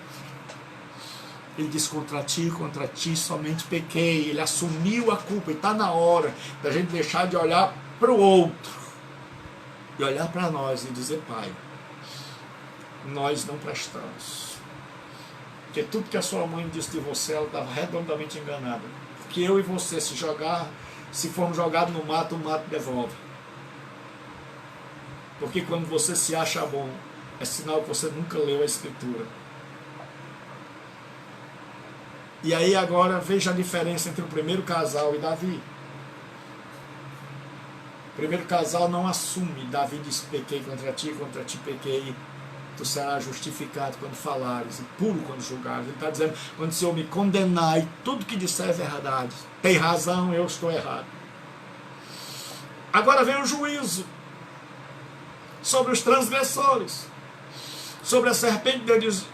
Ele diz, contra ti somente pequei. Ele assumiu a culpa e está na hora da gente deixar de olhar para o outro e olhar para nós e dizer, Pai, nós não prestamos. Porque tudo que a sua mãe disse de você, ela estava redondamente enganada. Porque eu e você, se formos jogados no mato, o mato devolve. Porque quando você se acha bom, é sinal que você nunca leu a Escritura. E aí agora veja a diferença entre o primeiro casal e Davi. O primeiro casal não assume. Davi diz, pequei contra ti pequei. Tu serás justificado quando falares e puro quando julgares. Ele está dizendo, quando o Senhor me condenar e tudo que disser é verdade, tem razão, eu estou errado. Agora vem o juízo sobre os transgressores, sobre a serpente. Deus diz,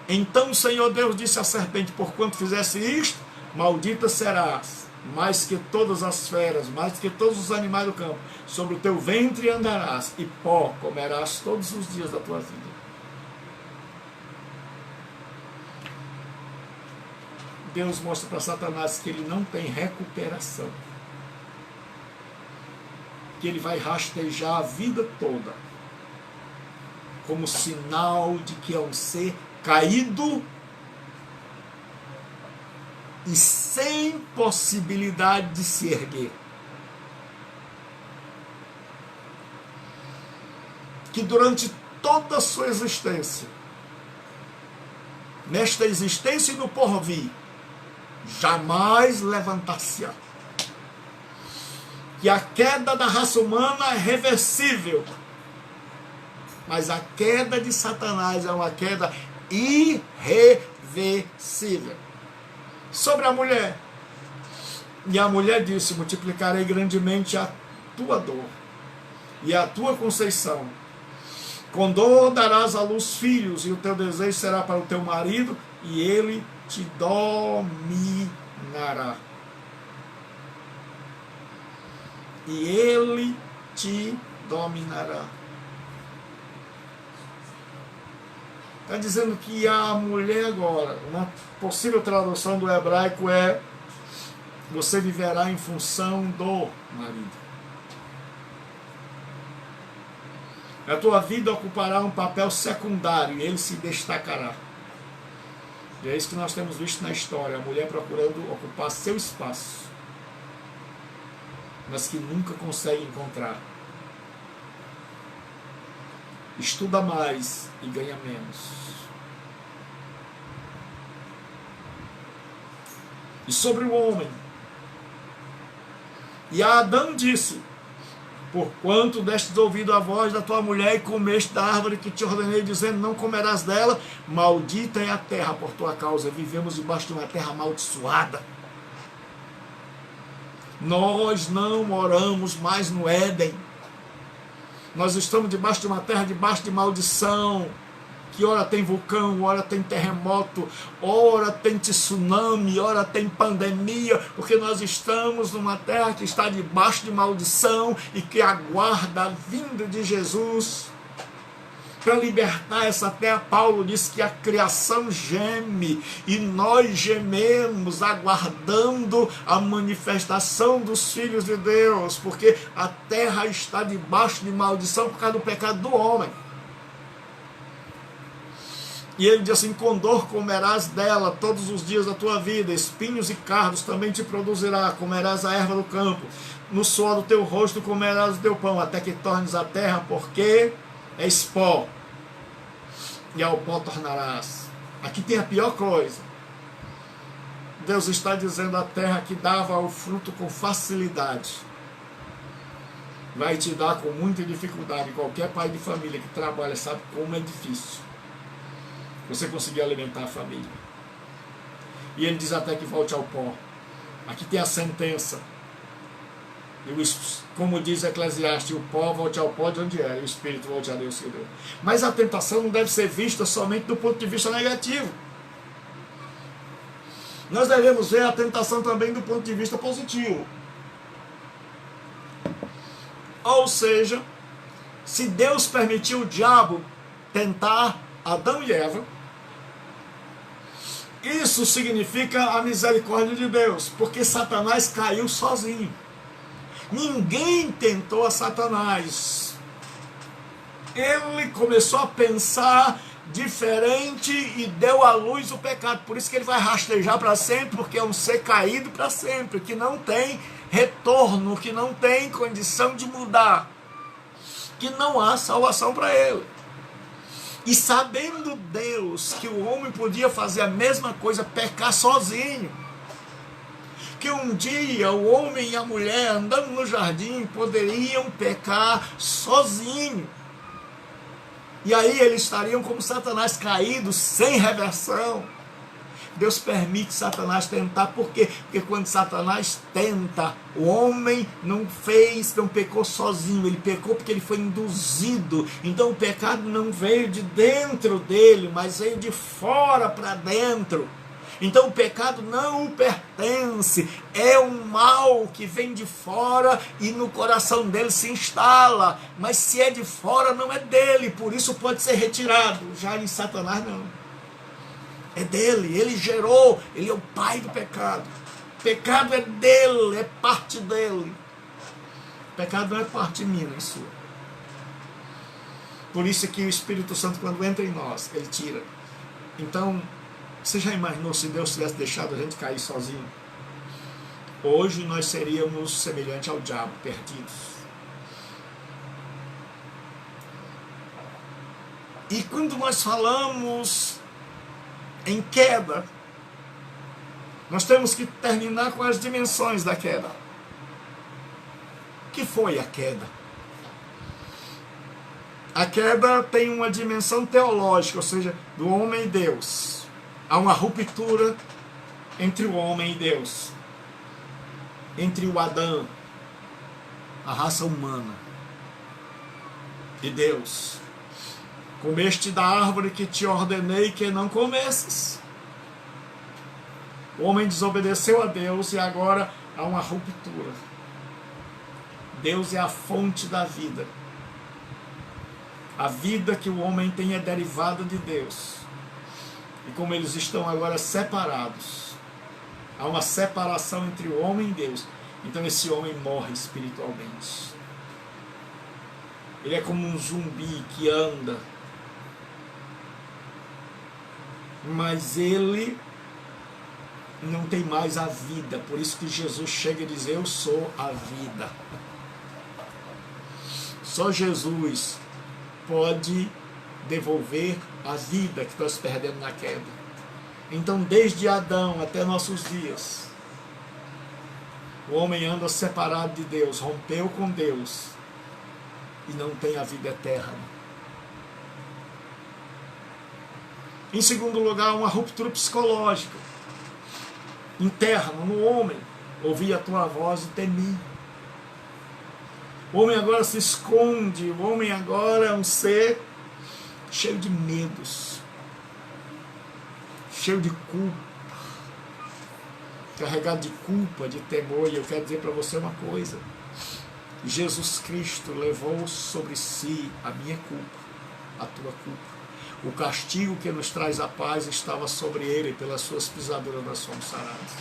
então o Senhor Deus disse à serpente, porquanto fizesse isto, maldita serás, mais que todas as feras, mais que todos os animais do campo, sobre o teu ventre andarás, e pó comerás todos os dias da tua vida. Deus mostra para Satanás que ele não tem recuperação, que ele vai rastejar a vida toda, como sinal de que é um ser caído e sem possibilidade de se erguer. que durante toda a sua existência, nesta existência e no porvir, jamais levantar-se-á. Que a queda da raça humana é reversível, mas a queda de Satanás é uma queda irreversível. Sobre a mulher, e a mulher disse: multiplicarei grandemente a tua dor e a tua conceição. Com dor darás à luz filhos, e o teu desejo será para o teu marido, e ele te dominará. E ele te dominará. Está dizendo que a mulher agora, uma possível tradução do hebraico é: você viverá em função do marido. A tua vida ocupará um papel secundário e ele se destacará. E é isso que nós temos visto na história, a mulher procurando ocupar seu espaço, mas que nunca consegue encontrar. Estuda mais e ganha menos. E sobre o homem, e a Adão disse: porquanto destes ouvido a voz da tua mulher e comeste da árvore que te ordenei, dizendo: não comerás dela, maldita é a terra por tua causa. Vivemos debaixo de uma terra amaldiçoada. Nós não moramos mais no Éden. Nós estamos debaixo de uma terra, debaixo de maldição, que ora tem vulcão, ora tem terremoto, ora tem tsunami, ora tem pandemia, porque nós estamos numa terra que está debaixo de maldição e que aguarda a vinda de Jesus para libertar essa terra. Paulo diz que a criação geme e nós gememos aguardando a manifestação dos filhos de Deus, porque a terra está debaixo de maldição por causa do pecado do homem. E ele diz assim: com dor comerás dela todos os dias da tua vida, espinhos e cardos também te produzirá, comerás a erva do campo, no suor do teu rosto comerás o teu pão, até que tornes a terra, porque és pó, e ao pó tornarás. Aqui tem a pior coisa. Deus está dizendo: a terra que dava o fruto com facilidade vai te dar com muita dificuldade. Qualquer pai de família que trabalha sabe como é difícil você conseguir alimentar a família. E ele diz até que volte ao pó. Aqui tem a sentença. E como diz Eclesiastes, o pó volte ao pó de onde era, e o espírito volte a Deus que deu. Mas a tentação não deve ser vista somente do ponto de vista negativo. Nós devemos ver a tentação também do ponto de vista positivo. Ou seja, se Deus permitiu o diabo tentar Adão e Eva, isso significa a misericórdia de Deus, porque Satanás caiu sozinho. Ninguém tentou a Satanás. Ele começou a pensar diferente e deu à luz o pecado. Por isso que ele vai rastejar para sempre, porque é um ser caído para sempre, que não tem retorno, que não tem condição de mudar, que não há salvação para ele. E sabendo Deus que o homem podia fazer a mesma coisa, pecar sozinho, que um dia o homem e a mulher andando no jardim poderiam pecar sozinho, e aí eles estariam como Satanás, caídos, sem reversão. Deus permite Satanás tentar. Por quê? Porque quando Satanás tenta, o homem não pecou sozinho, ele pecou porque ele foi induzido. Então o pecado não veio de dentro dele, mas veio de fora para dentro. Então o pecado não o pertence, é um mal que vem de fora e no coração dele se instala, mas se é de fora não é dele, por isso pode ser retirado. Já em Satanás não, é dele, ele gerou, ele é o pai do pecado. O pecado é dele, é parte dele. O pecado não é parte minha nem sua. Por isso que o Espírito Santo, quando entra em nós, ele tira. Então, você já imaginou se Deus tivesse deixado a gente cair sozinho? Hoje nós seríamos semelhantes ao diabo, perdidos. E quando nós falamos em queda, nós temos que terminar com as dimensões da queda. O que foi a queda? A queda tem uma dimensão teológica, ou seja, do homem e Deus. Há uma ruptura entre o homem e Deus, entre o Adão, a raça humana, e Deus. Comeste da árvore que te ordenei que não comesses. O homem desobedeceu a Deus e agora há uma ruptura. Deus é a fonte da vida. A vida que o homem tem é derivada de Deus. E como eles estão agora separados, há uma separação entre o homem e Deus. Então esse homem morre espiritualmente. Ele é como um zumbi que anda, mas ele não tem mais a vida. Por isso que Jesus chega e diz: eu sou a vida. Só Jesus pode devolver a vida que nós perdemos na queda. Então, desde Adão até nossos dias, o homem anda separado de Deus, rompeu com Deus e não tem a vida eterna. Em segundo lugar, uma ruptura psicológica interna no homem. Ouvi a tua voz e temi. O homem agora se esconde, o homem agora é um ser cheio de medos, cheio de culpa, carregado de culpa, de temor. E eu quero dizer para você uma coisa: Jesus Cristo levou sobre si a minha culpa, a tua culpa. O castigo que nos traz a paz estava sobre ele, pelas suas pisaduras nós somos sarados.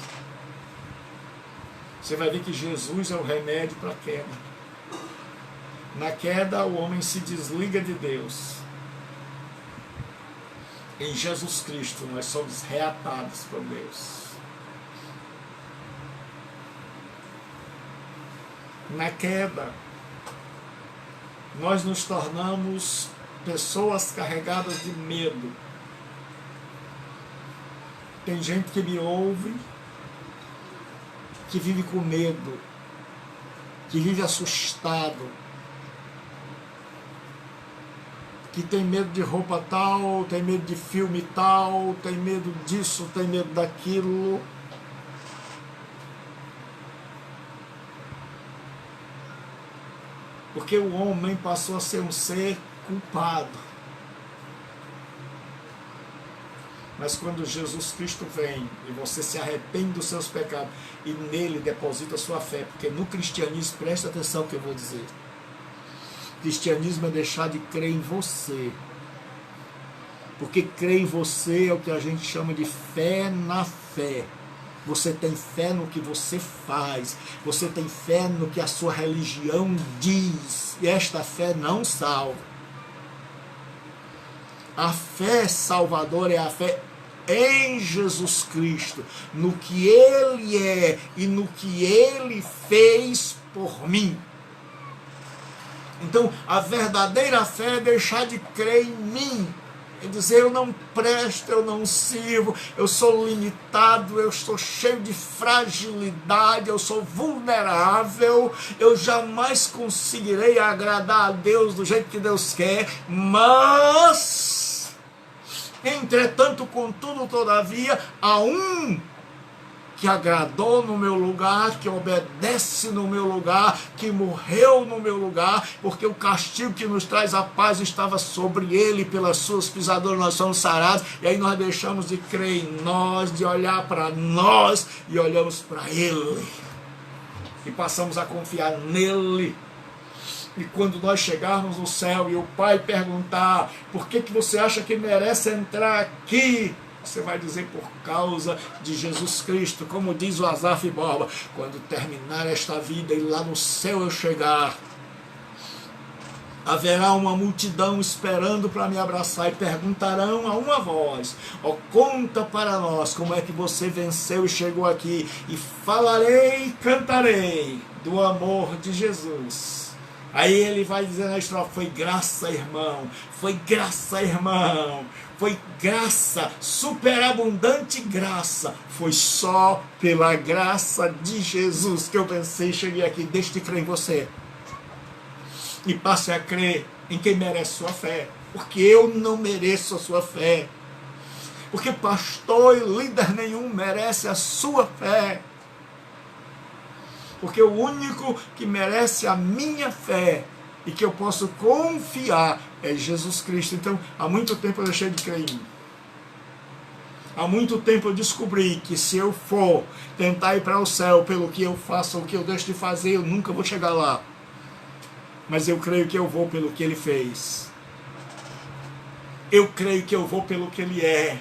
Você vai ver que Jesus é o remédio para a queda. Na queda, o homem se desliga de Deus. Em Jesus Cristo, nós somos reatados por Deus. Na queda, nós nos tornamos pessoas carregadas de medo. Tem gente que me ouve, que vive com medo, que vive assustado, que tem medo de roupa tal, tem medo de filme tal, tem medo disso, tem medo daquilo. Porque o homem passou a ser um ser culpado. Mas quando Jesus Cristo vem e você se arrepende dos seus pecados e nele deposita a sua fé, porque no cristianismo, presta atenção no que eu vou dizer, cristianismo é deixar de crer em você. Porque crer em você é o que a gente chama de fé na fé. Você tem fé no que você faz. Você tem fé no que a sua religião diz. E esta fé não salva. A fé salvadora é a fé em Jesus Cristo, no que Ele é e no que Ele fez por mim. Então, a verdadeira fé é deixar de crer em mim. É dizer: eu não presto, eu não sirvo, eu sou limitado, eu estou cheio de fragilidade, eu sou vulnerável, eu jamais conseguirei agradar a Deus do jeito que Deus quer, mas, entretanto, contudo, todavia, há um que agradou no meu lugar, que obedece no meu lugar, que morreu no meu lugar, porque o castigo que nos traz a paz estava sobre ele, pelas suas pisaduras nós somos sarados. E aí nós deixamos de crer em nós, de olhar para nós e olhamos para ele e passamos a confiar nele. E quando nós chegarmos no céu e o Pai perguntar: por que você acha que merece entrar aqui? Você vai dizer: por causa de Jesus Cristo. Como diz o Asaf Borba: quando terminar esta vida e lá no céu eu chegar, haverá uma multidão esperando para me abraçar e perguntarão a uma voz: ó, conta para nós como é que você venceu e chegou aqui. E falarei e cantarei do amor de Jesus Aí ele vai dizer na estrofe: foi graça, irmão, foi graça, irmão, foi graça, superabundante graça, foi só pela graça de Jesus que eu pensei, cheguei aqui. Deixe de crer em você e passe a crer em quem merece sua fé, porque eu não mereço a sua fé, porque pastor e líder nenhum merece a sua fé, porque o único que merece a minha fé e que eu posso confiar é Jesus Cristo. Então, há muito tempo eu deixei de crer em mim. Há muito tempo eu descobri que se eu for tentar ir para o céu pelo que eu faço ou o que eu deixo de fazer, eu nunca vou chegar lá. Mas eu creio que eu vou pelo que Ele fez. Eu creio que eu vou pelo que Ele é.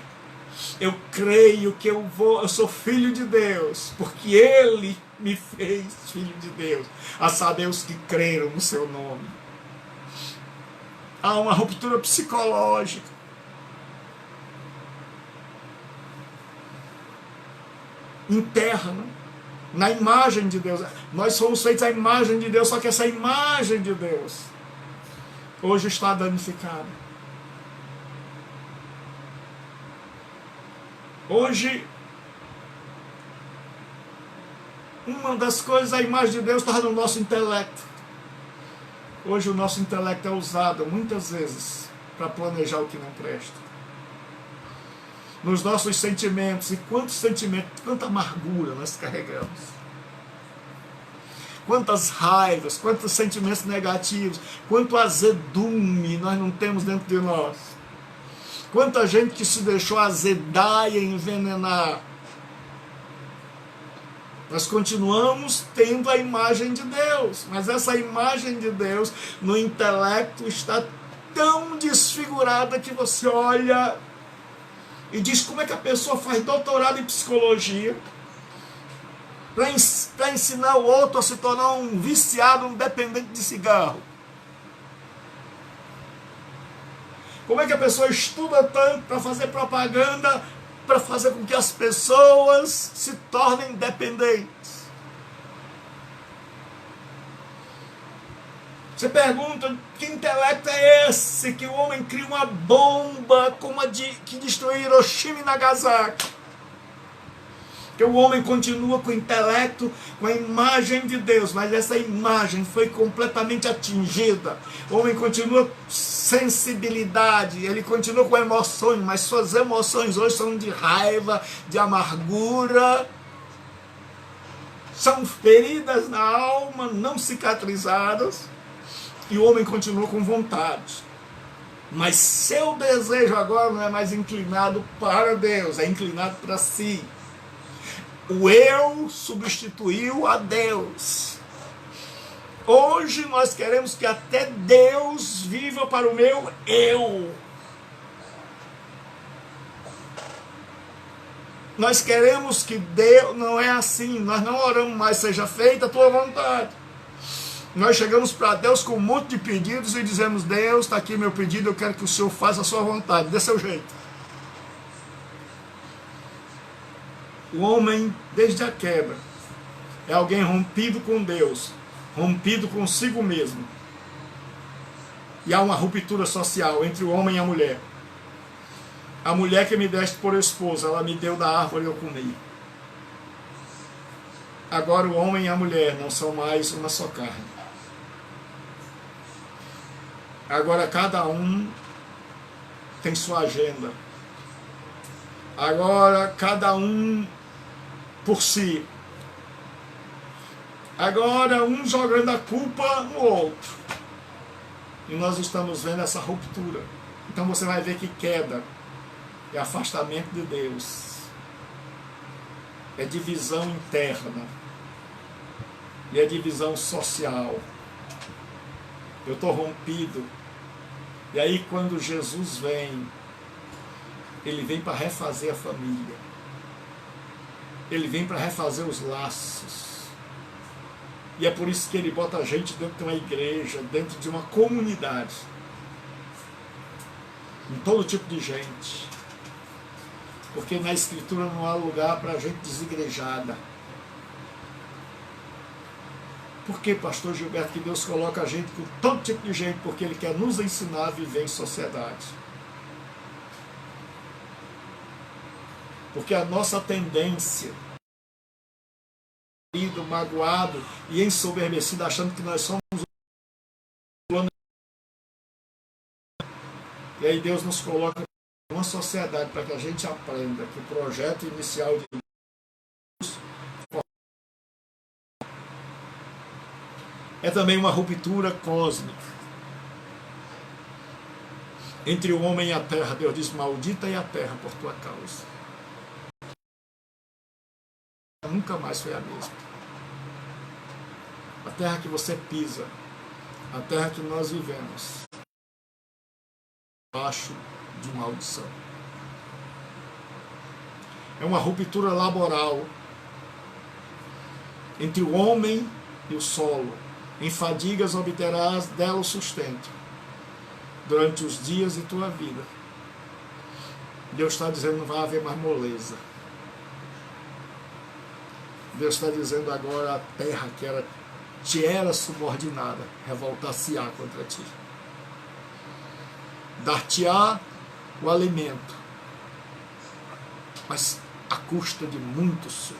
Eu creio que eu sou filho de Deus, porque Ele me fez filho de Deus, a saber, os que creram no seu nome. Há uma ruptura psicológica. Interna, na imagem de Deus. Nós somos feitos à imagem de Deus, só que essa imagem de Deus hoje está danificada. Hoje, uma das coisas, a imagem de Deus está no nosso intelecto. Hoje o nosso intelecto é usado muitas vezes para planejar o que não presta. Nos nossos sentimentos, e quantos sentimentos, quanta amargura nós carregamos. Quantas raivas, quantos sentimentos negativos, quanto azedume nós não temos dentro de nós. Quanta gente que se deixou azedar e envenenar. Nós continuamos tendo a imagem de Deus, mas essa imagem de Deus no intelecto está tão desfigurada que você olha e diz: como é que a pessoa faz doutorado em psicologia para ensinar o outro a se tornar um viciado, um dependente de cigarro? Como é que a pessoa estuda tanto para fazer propaganda, para fazer com que as pessoas se tornem dependentes? Você pergunta: que intelecto é esse que o homem cria uma bomba como a que destruiu Hiroshima e Nagasaki? Que o homem continua com o intelecto, com a imagem de Deus, mas essa imagem foi completamente atingida. O homem continua com sensibilidade, ele continua com emoções, mas suas emoções hoje são de raiva, de amargura, são feridas na alma, não cicatrizadas, e o homem continua com vontade. Mas seu desejo agora não é mais inclinado para Deus, é inclinado para si. O eu substituiu a Deus. Hoje nós queremos que até Deus viva para o meu eu. Nós queremos que Deus, não é assim, nós não oramos mais: seja feita a tua vontade. Nós chegamos para Deus com um monte de pedidos e dizemos: Deus, está aqui meu pedido, eu quero que o Senhor faça a sua vontade, dê seu jeito. O homem, desde a quebra, é alguém rompido com Deus, rompido consigo mesmo. E há uma ruptura social entre o homem e a mulher. A mulher que me deste por esposa, ela me deu da árvore e eu comi. Agora o homem e a mulher não são mais uma só carne. Agora cada um tem sua agenda. Agora cada um por si. Agora um jogando a culpa no outro. E nós estamos vendo essa ruptura. Então você vai ver que queda é afastamento de Deus, é divisão interna e é divisão social. Eu estou rompido. E aí quando Jesus vem, Ele vem para refazer a família. Ele vem para refazer os laços. E é por isso que Ele bota a gente dentro de uma igreja, dentro de uma comunidade. Em todo tipo de gente. Porque na Escritura não há lugar para gente desigrejada. Por que, pastor Gilberto, que Deus coloca a gente com todo tipo de gente? Porque Ele quer nos ensinar a viver em sociedade. Porque a nossa tendência, magoado e ensoberbecido, achando que nós somos o... E aí Deus nos coloca em uma sociedade para que a gente aprenda que o projeto inicial de Deus é também uma ruptura cósmica entre o homem e a terra. Deus diz: maldita é a terra por tua causa. Nunca mais foi a mesma. A terra que você pisa, a terra que nós vivemos, debaixo de maldição. É uma ruptura laboral entre o homem e o solo. Em fadigas obterás dela o sustento durante os dias de tua vida. Deus está dizendo: não vai haver mais moleza. Deus está dizendo agora: a terra que te era subordinada revoltar-se-á contra ti. Dar-te-á o alimento, mas à custa de muito suor.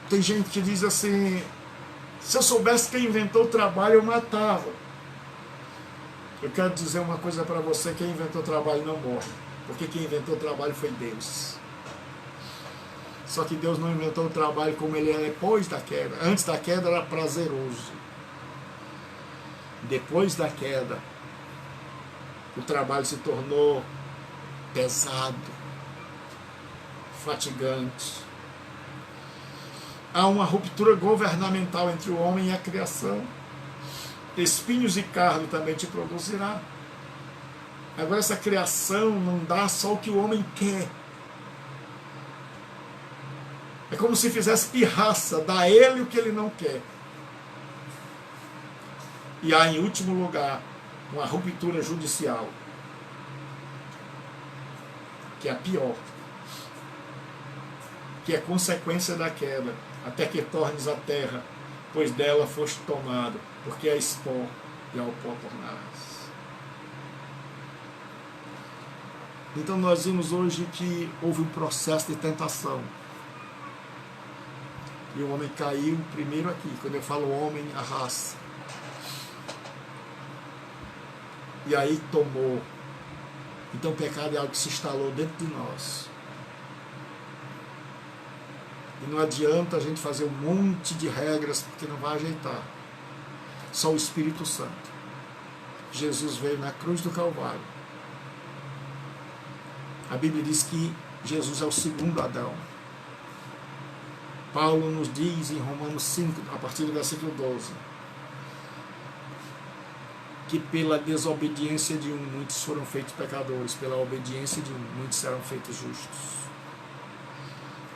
Tem gente que diz assim: se eu soubesse quem inventou o trabalho, eu matava. Eu quero dizer uma coisa para você: quem inventou o trabalho não morre, porque quem inventou o trabalho foi Deus. Só que Deus não inventou o trabalho como ele é depois da queda. Antes da queda era prazeroso. Depois da queda, o trabalho se tornou pesado, fatigante. Há uma ruptura governamental entre o homem e a criação. Espinhos e cardo também te produzirá. Agora essa criação não dá só o que o homem quer. É como se fizesse pirraça, dá a ele o que ele não quer. E há, em último lugar, uma ruptura judicial, que é a pior, que é consequência da queda, até que tornes a terra, pois dela foste tomado, porque és pó e ao pó tornarás. Então nós vimos hoje que houve um processo de tentação. E o homem caiu primeiro aqui. Quando eu falo homem, a raça. E aí tomou. Então o pecado é algo que se instalou dentro de nós. E não adianta a gente fazer um monte de regras, porque não vai ajeitar. Só o Espírito Santo. Jesus veio na cruz do Calvário. A Bíblia diz que Jesus é o segundo Adão. Paulo nos diz em Romanos 5, a partir do versículo 12, que pela desobediência de um, muitos foram feitos pecadores, pela obediência de um, muitos serão feitos justos.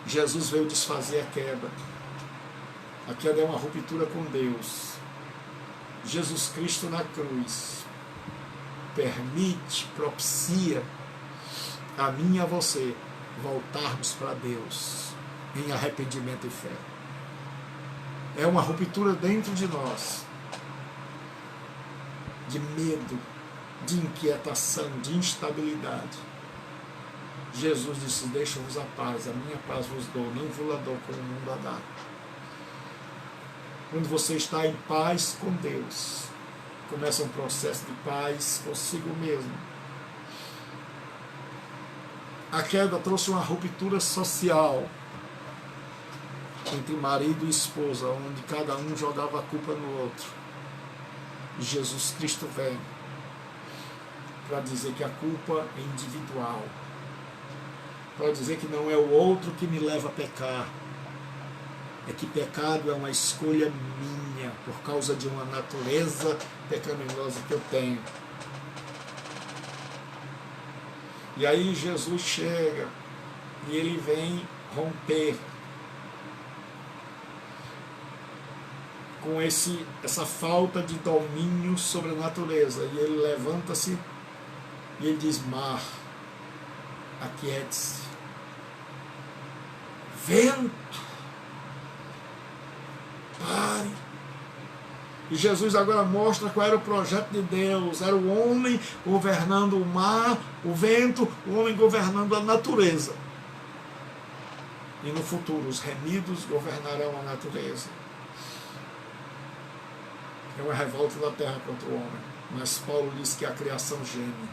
Jesus veio desfazer a queda. A queda é uma ruptura com Deus. Jesus Cristo na cruz permite, propicia a mim e a você voltarmos para Deus em arrependimento e fé. É uma ruptura dentro de nós, de medo, de inquietação, de instabilidade. Jesus disse: deixa-vos a paz, a minha paz vos dou, não vos a dou como o mundo a dá. Quando você está em paz com Deus, começa um processo de paz consigo mesmo. A queda trouxe uma ruptura social entre marido e esposa, onde cada um jogava a culpa no outro. E Jesus Cristo vem para dizer que a culpa é individual, para dizer que não é o outro que me leva a pecar, é que pecado é uma escolha minha, por causa de uma natureza pecaminosa que eu tenho. E aí Jesus chega e ele vem romper com essa falta de domínio sobre a natureza. E ele levanta-se e ele diz: mar, aquiete-se. Vento, paz. E Jesus agora mostra qual era o projeto de Deus. Era o homem governando o mar, o vento, o homem governando a natureza. E no futuro os remidos governarão a natureza. É uma revolta da terra contra o homem. Mas Paulo diz que a criação geme,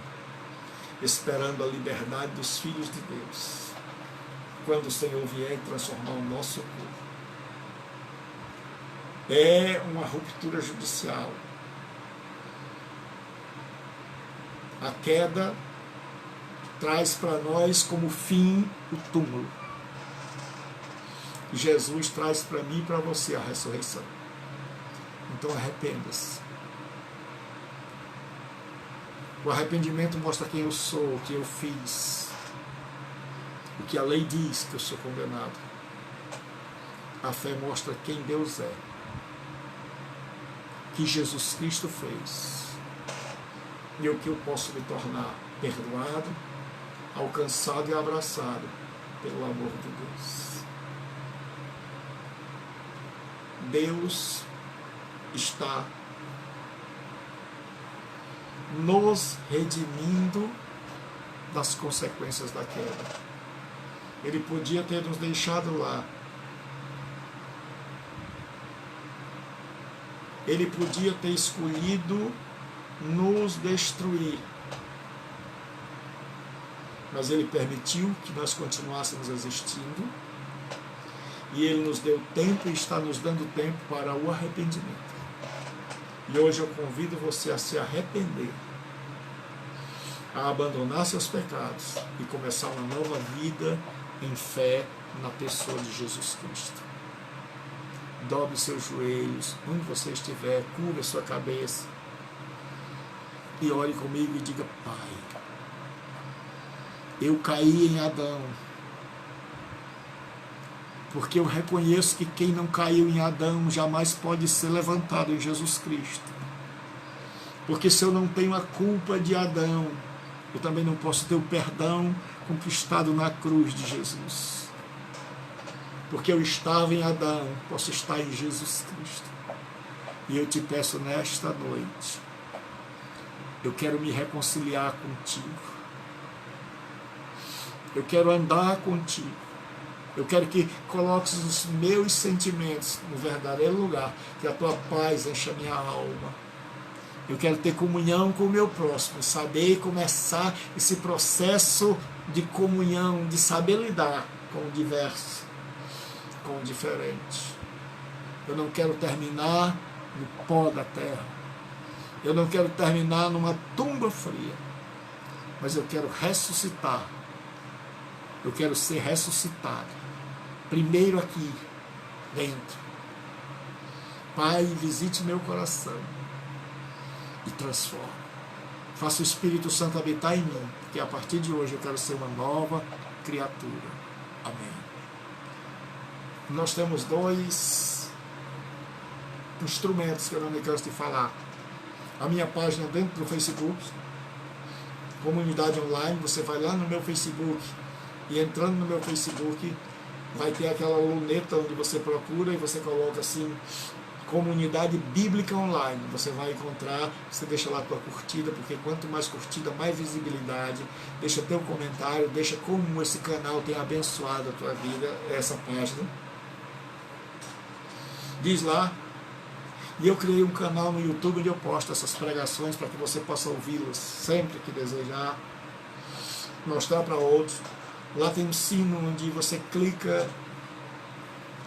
esperando a liberdade dos filhos de Deus, quando o Senhor vier e transformar o nosso corpo. É uma ruptura judicial. A queda traz para nós como fim o túmulo. Jesus traz para mim e para você a ressurreição. Então arrependa-se. O arrependimento mostra quem eu sou, o que eu fiz, o que a lei diz que eu sou condenado. A fé mostra quem Deus é, que Jesus Cristo fez e o que eu posso me tornar: perdoado, alcançado e abraçado pelo amor de Deus. Deus está nos redimindo das consequências da queda. Ele podia ter nos deixado lá. Ele podia ter escolhido nos destruir. Mas Ele permitiu que nós continuássemos existindo. E Ele nos deu tempo e está nos dando tempo para o arrependimento. E hoje eu convido você a se arrepender, a abandonar seus pecados e começar uma nova vida em fé na pessoa de Jesus Cristo. Dobre seus joelhos, onde você estiver, curva sua cabeça e ore comigo e diga: Pai, eu caí em Adão, porque eu reconheço que quem não caiu em Adão jamais pode ser levantado em Jesus Cristo. Porque se eu não tenho a culpa de Adão, eu também não posso ter o perdão conquistado na cruz de Jesus. Porque eu estava em Adão, posso estar em Jesus Cristo. E eu te peço nesta noite, eu quero me reconciliar contigo. Eu quero andar contigo. Eu quero que coloques os meus sentimentos no verdadeiro lugar, que a tua paz encha a minha alma. Eu quero ter comunhão com o meu próximo, saber começar esse processo de comunhão, de saber lidar com o diverso, com o diferente. Eu não quero terminar no pó da terra. Eu não quero terminar numa tumba fria. Mas eu quero ressuscitar. Eu quero ser ressuscitado. Primeiro aqui, dentro. Pai, visite meu coração e transforme. Faça o Espírito Santo habitar em mim, porque a partir de hoje eu quero ser uma nova criatura. Amém. Nós temos 2 instrumentos que eu não me canso de falar. A minha página dentro do Facebook, Comunidade Online. Você vai lá no meu Facebook e entrando no meu Facebook vai ter aquela luneta onde você procura e você coloca assim: Comunidade Bíblica Online. Você vai encontrar, você deixa lá a tua curtida, porque quanto mais curtida, mais visibilidade. Deixa teu comentário, deixa como esse canal tem abençoado a tua vida, essa página. Diz lá. E eu criei um canal no YouTube onde eu posto essas pregações para que você possa ouvi-las sempre que desejar, mostrar para outros. Lá tem um sino onde você clica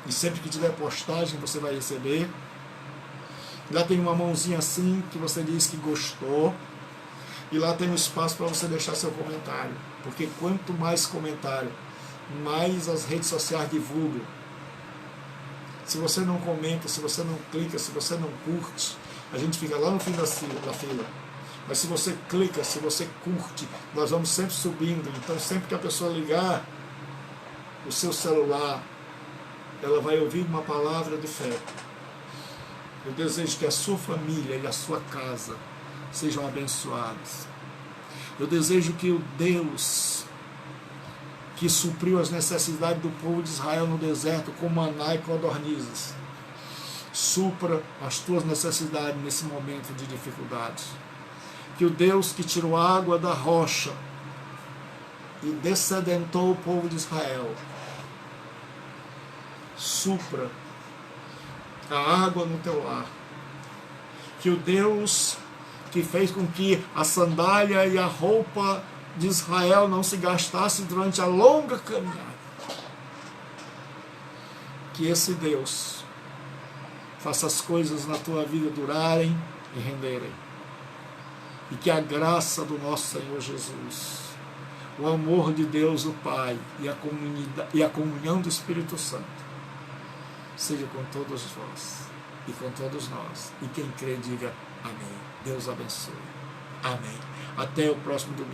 e sempre que tiver postagem você vai receber. Lá tem uma mãozinha assim que você diz que gostou. E lá tem um espaço para você deixar seu comentário. Porque quanto mais comentário, mais as redes sociais divulgam. Se você não comenta, se você não clica, se você não curte, a gente fica lá no fim da fila. Mas se você clica, se você curte, nós vamos sempre subindo. Então sempre que a pessoa ligar o seu celular, ela vai ouvir uma palavra de fé. Eu desejo que a sua família e a sua casa sejam abençoados. Eu desejo que o Deus que supriu as necessidades do povo de Israel no deserto com maná e codornizes, supra as tuas necessidades nesse momento de dificuldades. Que o Deus que tirou água da rocha e descedentou o povo de Israel, supra a água no teu lar. Que o Deus que fez com que a sandália e a roupa de Israel não se gastasse durante a longa caminhada, que esse Deus faça as coisas na tua vida durarem e renderem. E que a graça do nosso Senhor Jesus, o amor de Deus o Pai e a comunhão do Espírito Santo seja com todos vós e com todos nós. E quem crê diga amém. Deus abençoe. Amém. Até o próximo domingo.